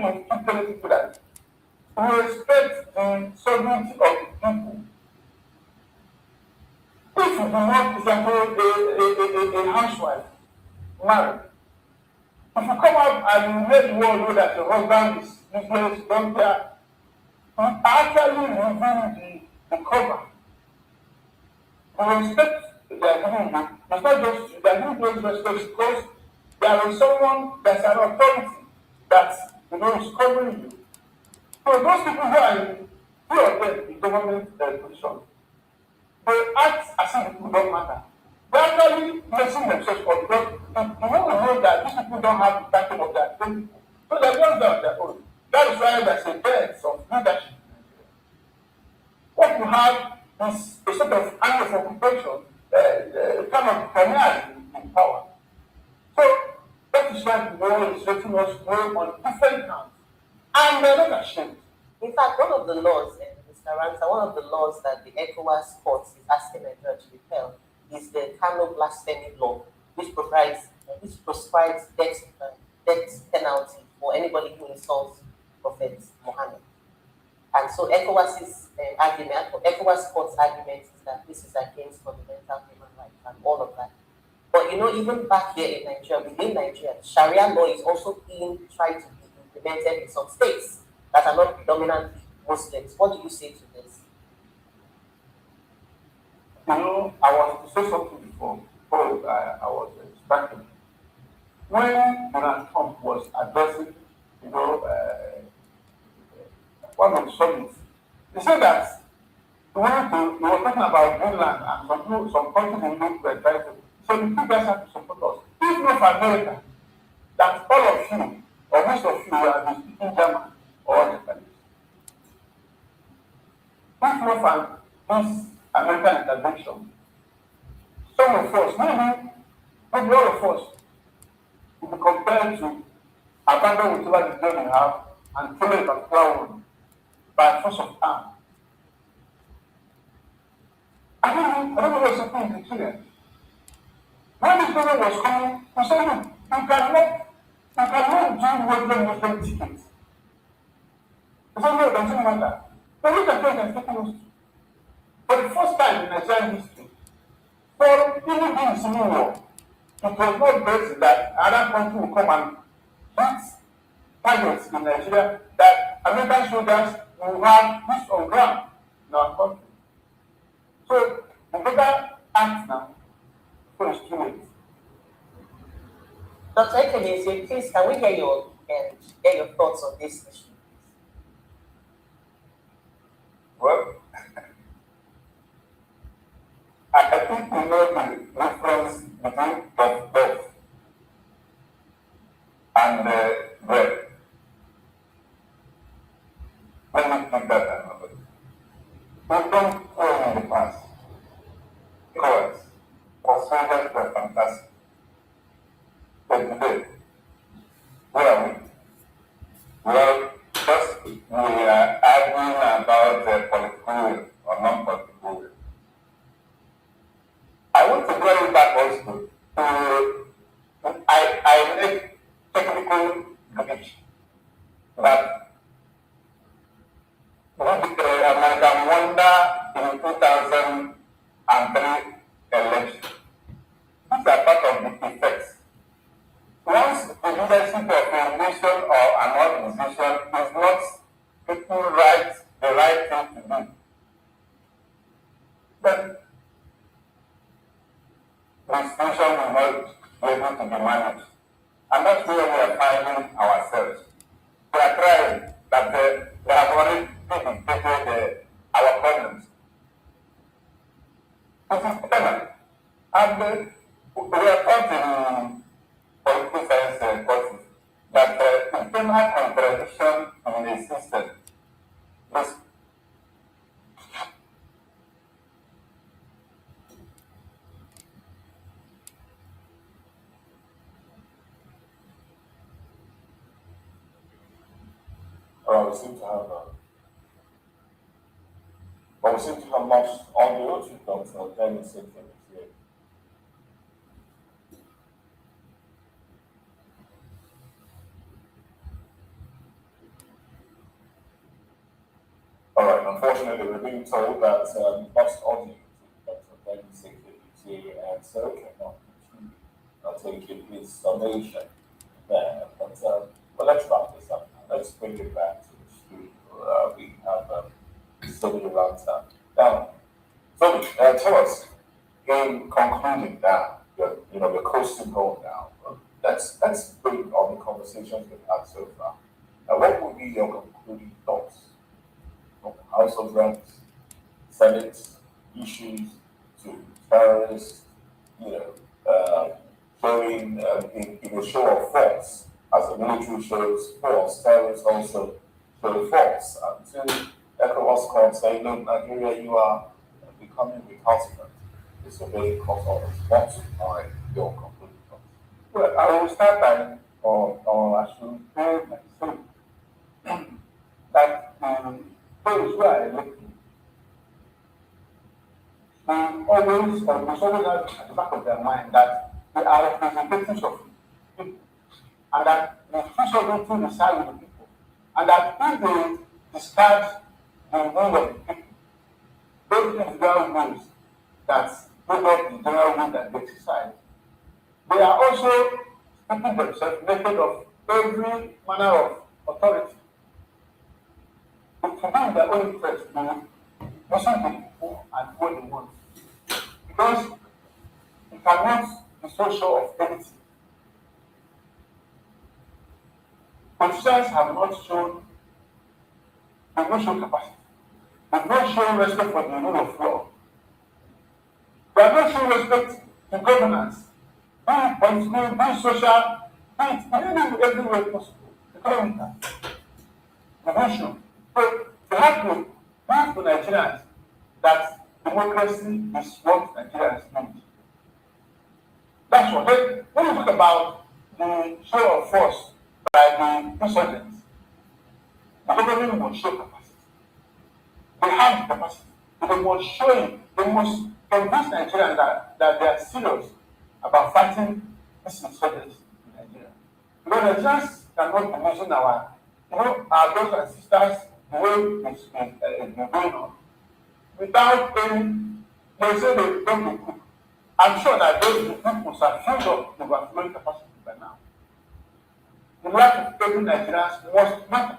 you keep telling people that we respect the sovereignty of the people. If you do not, example, a housewife married, if you come out and you let the world know that your husband is useless, don't care, you actually reveal the cover. The respect they are giving you, it's not just they are giving you respect because there is someone that's an authority that is covering you. So those people who are in few of them in government positions, they act as if people don't matter. They actually messing themselves up because you know that these people don't have the backing of their own people. So they're just on their own. That is why there's a dearth of leadership. What you have is a sort of act of occupation, kind of premier in power. So that is why the world is letting us go on different counts. And they're not ashamed. In fact, one of the laws, Mr. Ransa, one of the laws that the ECOWAS court is asking Nigeria to repeal is the Kano blasphemy law, which prescribes death penalty for anybody who insults Prophet Muhammad. And so ECOWAS court's argument is that this is against fundamental human rights and all of that. But even back here in Nigeria, within Nigeria, Sharia law is also being tried to be implemented in some states that are not predominantly Muslims. What do you say to this? I want to say something before I was distracted. When Donald Trump was addressing, one of the summits, he said that he was talking about Greenland and some countries in Europe were trying to. So the two guys have to support us. If not for America, that all of you, or most of you, are speaking German or Japanese. If not for this American intervention, some of us, maybe all of us, will be compelled to abandon whatever the job we have and follow a particular one by force of arm. I don't know what's happening in Nigeria. When this problem was coming, we said, look, you cannot do Muslim tickets. We said, no, it doesn't matter. But look at what they're taking us to. For the first time in Nigerian history, for even being civil war, it was not based that another country will come and hit targets in Nigeria that American soldiers will have boots on ground in our country. So, we better act now. Dr. Ekeneze, please, can we hear your thoughts on this issue? Well, I think we know the difference between death and bread. Let me take that another. We don't go in the past. Cowards. Soldiers were fantastic. But today, where are we? Well, first we are arguing about political will or non-political will. I want to go back also to I make technical glitch that American wonder in 2003 election. institution will not be able to be managed. And that's where we are finding ourselves. We are trying that they have already dictated our problems. This is penal. And we are taught in political science courses that internal contradiction in the system is we seem to have lost audio to Dr. Dennis here. All right, unfortunately, we're being told that we lost audio to Dr. Dennis here, and so cannot continue taking his summation there. But let's wrap this up. Let's bring it back to the studio. We have Sylvia Ranta. Now, Sylvia, tell us, in concluding now, you're coasting home now. Let's bring on the conversations we've had so far. Now, what would be your concluding thoughts from House of Reps, Senate issues to terrorists, showing in a show of force, as the military shows force, terrorists also show force. And to ECOWAS court saying, look, Nigeria, you are becoming recalcitrant, disobeying court orders. What are your concluding thoughts? Well, I will start by, or I should say myself, that those who are elected, always have at the back of their mind that they are representatives of people, and that the future will decide with the people, and that if they discard the will of the people, those individual wills that make up the general will that they decide, they are also keeping themselves naked of every manner of authority. It can be in their own interest to listen to people and what they want, because you cannot be so sure of anything. Politicians have not shown capacity. They've not shown respect for the rule of law. They have not shown respect to governance, be it political, be it social, be it every way possible. Economical. Innovation. So they have to prove to Nigerians that democracy is what Nigerians need. That's what. When you talk about the show of force by the insurgents, the government must show capacity. They have the capacity. They must show it. They must convince Nigerians that they are serious about fighting these insurgents in Nigeria. Because Nigerians cannot imagine our brothers and sisters the way it's been going on without any. They say they don't be cook. I'm sure that those people are filled up with overflowing capacity by now. The life of every Nigerians must matter.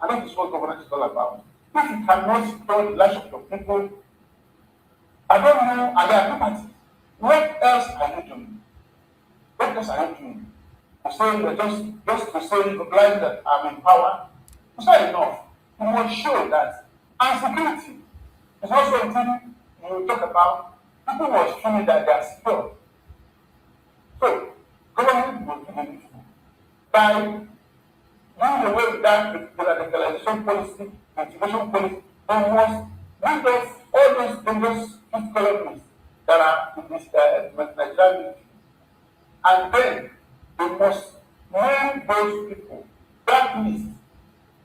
And that is what governance is all about. If you cannot secure the lives of your people, I don't know, and their property, what else are you doing? What else are you doing? To say just to say blind that I'm in power, it's not enough. You must show that. And security is also something you talk about. People must feel that they are secure. So, government will do the needful by doing away with that radicalization policy, motivation policy. They must rid of all those dangerous colonies that are in this Nigerian military. And then they must name those people, blacklist,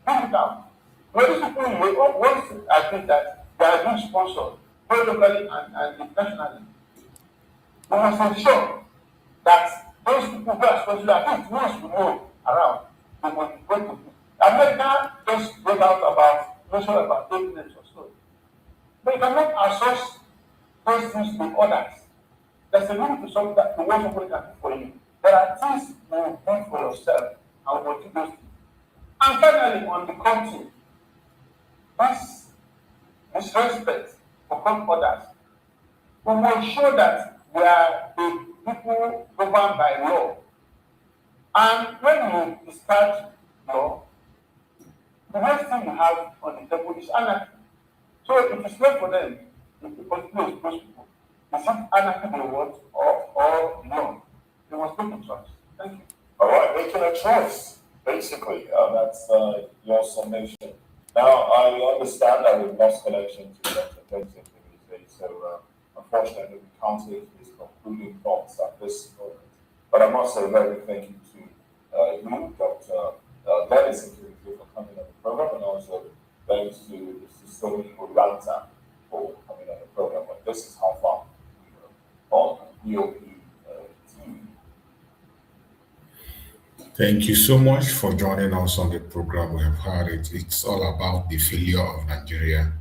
bring it out. When these people once agree that they are being sponsored, both locally and internationally, we must ensure that those people who are sponsored, at least once we know around, they must be going to be. America just wrote out about 8 minutes or so. But you cannot outsource those things to others. There's a limit to something that the one somebody can do for you. There are things you will do for yourself and will do those things. And finally, on the country, this disrespect for others, we will show that we are the people governed by law. And when you start law, the next thing you have on the table is anarchy. So it is not for them, particularly those people. Is it anarchy they want or no? They must make a choice. Thank you. All right, making a choice, basically. That's your summation. Now, I understand that we've lost connection to Dr. Benson today, so unfortunately we can't take his concluding thoughts at this moment. But I must say very thank you to you, Dr. Dennis, for coming on the program, and also thanks to Mr. Sony Oranta for coming on the program. But this is how far we are on EOP TV. Thank you so much for joining us on the program. We have heard it. It's all about the failure of Nigeria.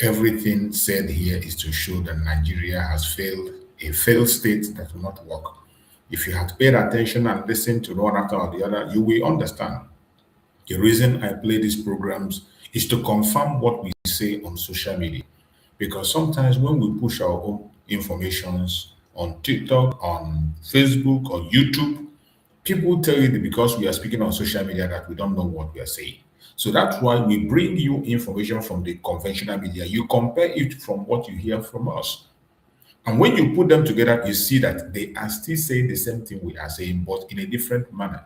Everything said here is to show that Nigeria has failed, a failed state that will not work. If you had paid attention and listened to one after the other, you will understand. The reason I play these programs is to confirm what we say on social media. Because sometimes when we push our own informations on TikTok, on Facebook, or YouTube, people tell you that because we are speaking on social media that we don't know what we are saying. So that's why we bring you information from the conventional media. You compare it from what you hear from us. And when you put them together, you see that they are still saying the same thing we are saying, but in a different manner.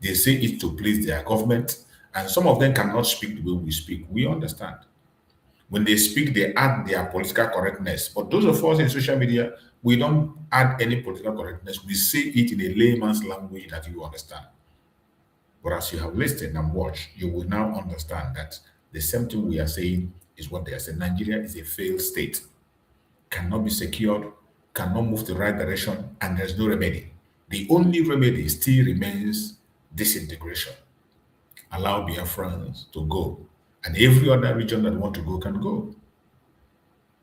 They say it to please their government, and some of them cannot speak the way we speak. We understand. When they speak, they add their political correctness. But those of us in social media, we don't add any political correctness. We say it in a layman's language that you understand. But as you have listened and watched, you will now understand that the same thing we are saying is what they are saying. Nigeria is a failed state, cannot be secured, cannot move the right direction, and there's no remedy. The only remedy still remains disintegration. Allow Biafrans to go, and every other region that want to go can go.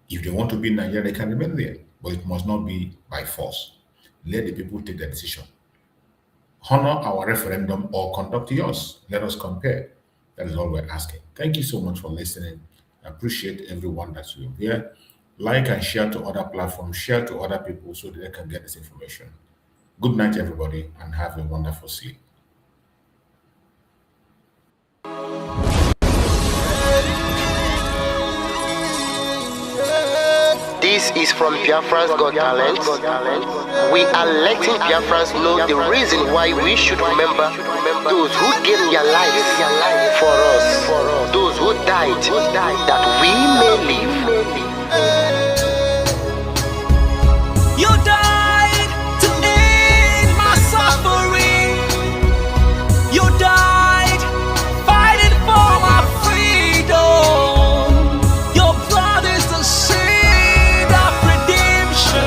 If they want to be in Nigeria, they can remain there, but it must not be by force. Let the people take the decision. Honor our referendum or conduct yours. Let us compare. That is all we're asking. Thank you so much for listening. I appreciate everyone that's here. Like and share to other platforms, share to other people so that they can get this information. Good night, everybody, and have a wonderful sleep. This is from Biafrans Got Talent. We are letting Biafrans know the reason why we should remember those who gave their lives for us, those who died, that we may live. You died to end my suffering. You died fighting for my freedom. Your blood is the seed of redemption.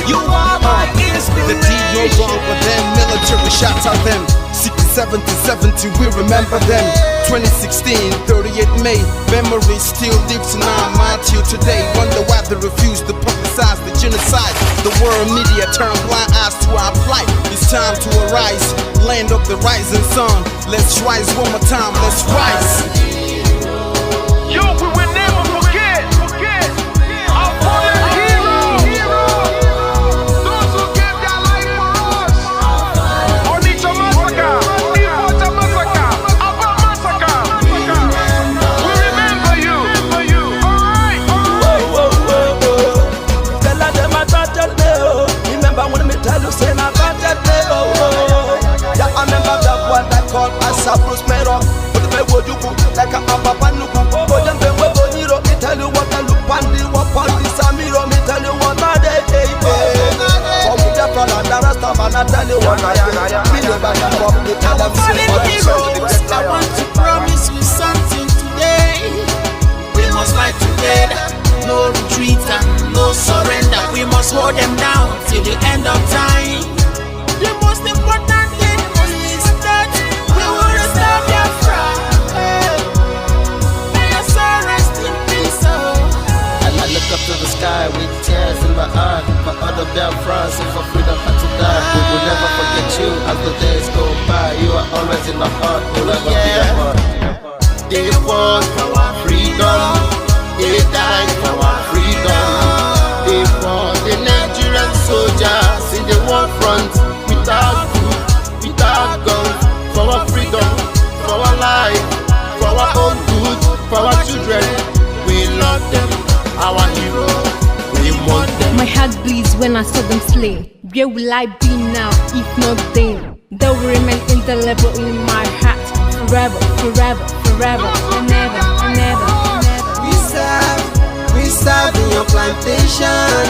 You are my inspiration. The deed no wrong, but them military shots at them. 67 to 70, we remember them. 2016, 38 May, memory still lives in our mind till today. Wonder why they refuse to publicize the genocide. The world media turn blind eyes to our plight. It's time to arise, land of the rising sun. Let's rise one more time, let's rise. Yo, we will never forget our fallen heroes. Those who gave their life for us. Onitsha massacre, Ifocha massacre, Aba massacre. We remember you. Alright. Tell them I tell me, oh. Remember when me tell you say I tell me, oh. Yeah, I remember that one that called us a Bruce Mero. But the way you go like a papa nuku. Oh, them they will go hero. Me tell you what I look pandi, what pandi samiro. Me tell you what I day. For we just fall and the rest of I tell you what I me never give up. Me tell them I want to promise you something today. We must fight together, no retreat and no surrender. We must hold them down till the end of time. The most important thing is that we will restore Biafra. May your soul rest in peace. I look up to the sky with tears in my eyes. For other Biafrans and for freedom had to die. We will never forget you as the days go by. You are always in my heart, forever be the one. They fought for our freedom. They died for our freedom. My heart bleeds when I saw them slain. Where will I be now if not then? They will remain indelible in my heart forever, forever, forever, and ever, and ever, and ever. We serve in your plantation,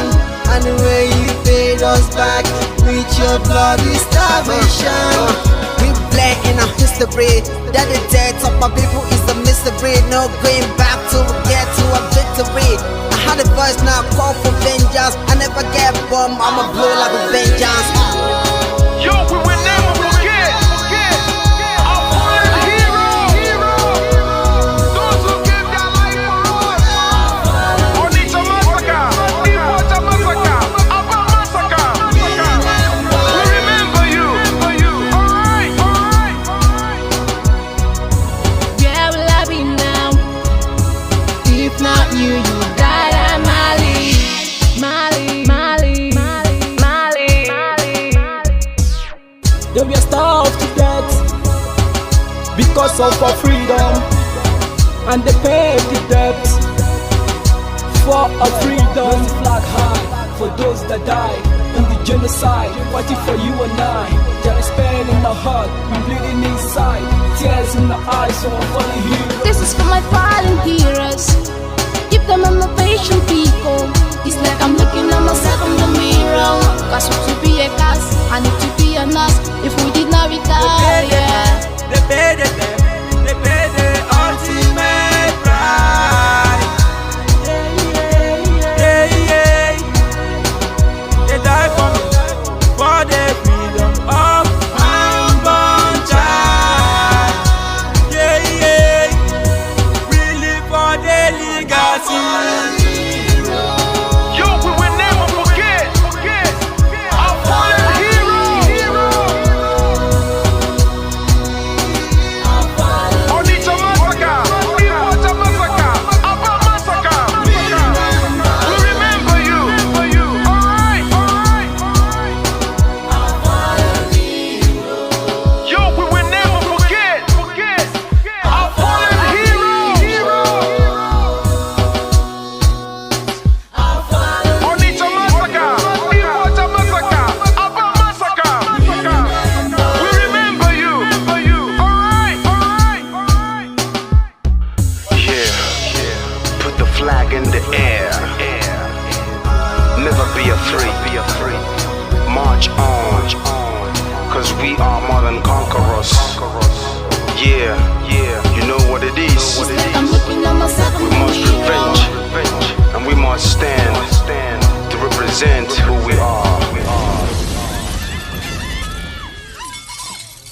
and the way you paid us back with your bloody starvation. We bled in our history that the death of my people is a mystery. No going back to get to a victory. I had a voice now call for vengeance. I never get bombed, I'ma blow like a vengeance. Yo, we will never forget our fallen heroes. Those who gave their life for us. Onitsha massacre, Ipocha massacre, Aba massacre. We remember you. Alright. Where will I be now? If not you, you died at Mali. They were starved to death because of our freedom, and they paid the debt for our freedom. Flag high for those that died in the genocide, fighting for you and I. There is pain in the heart, we bleeding inside, tears in the eyes, so I'm falling heroes. This is for my fallen heroes. Give them motivation, people. It's like I'm looking at myself in the mirror. Cause to be a cast, I need to be a nurse. If we did not retire, They paid the ultimate price. They died for the freedom of unborn child. We live for the legacy. Yo, we will never forget our fallen heroes. Onitsha massacre, Ipocha massacre, Aba massacre. We remember you. Alright. Yo, we will never forget our fallen heroes. Onitsha massacre, Ipocha massacre, Aba massacre. We remember you. Alright. Yeah, put the flag in the air. Never be afraid. March on, cause we are more than conquerors. Yeah, you know what it is. I'm looking at myself in We the must mirror. revenge, and we must stand to represent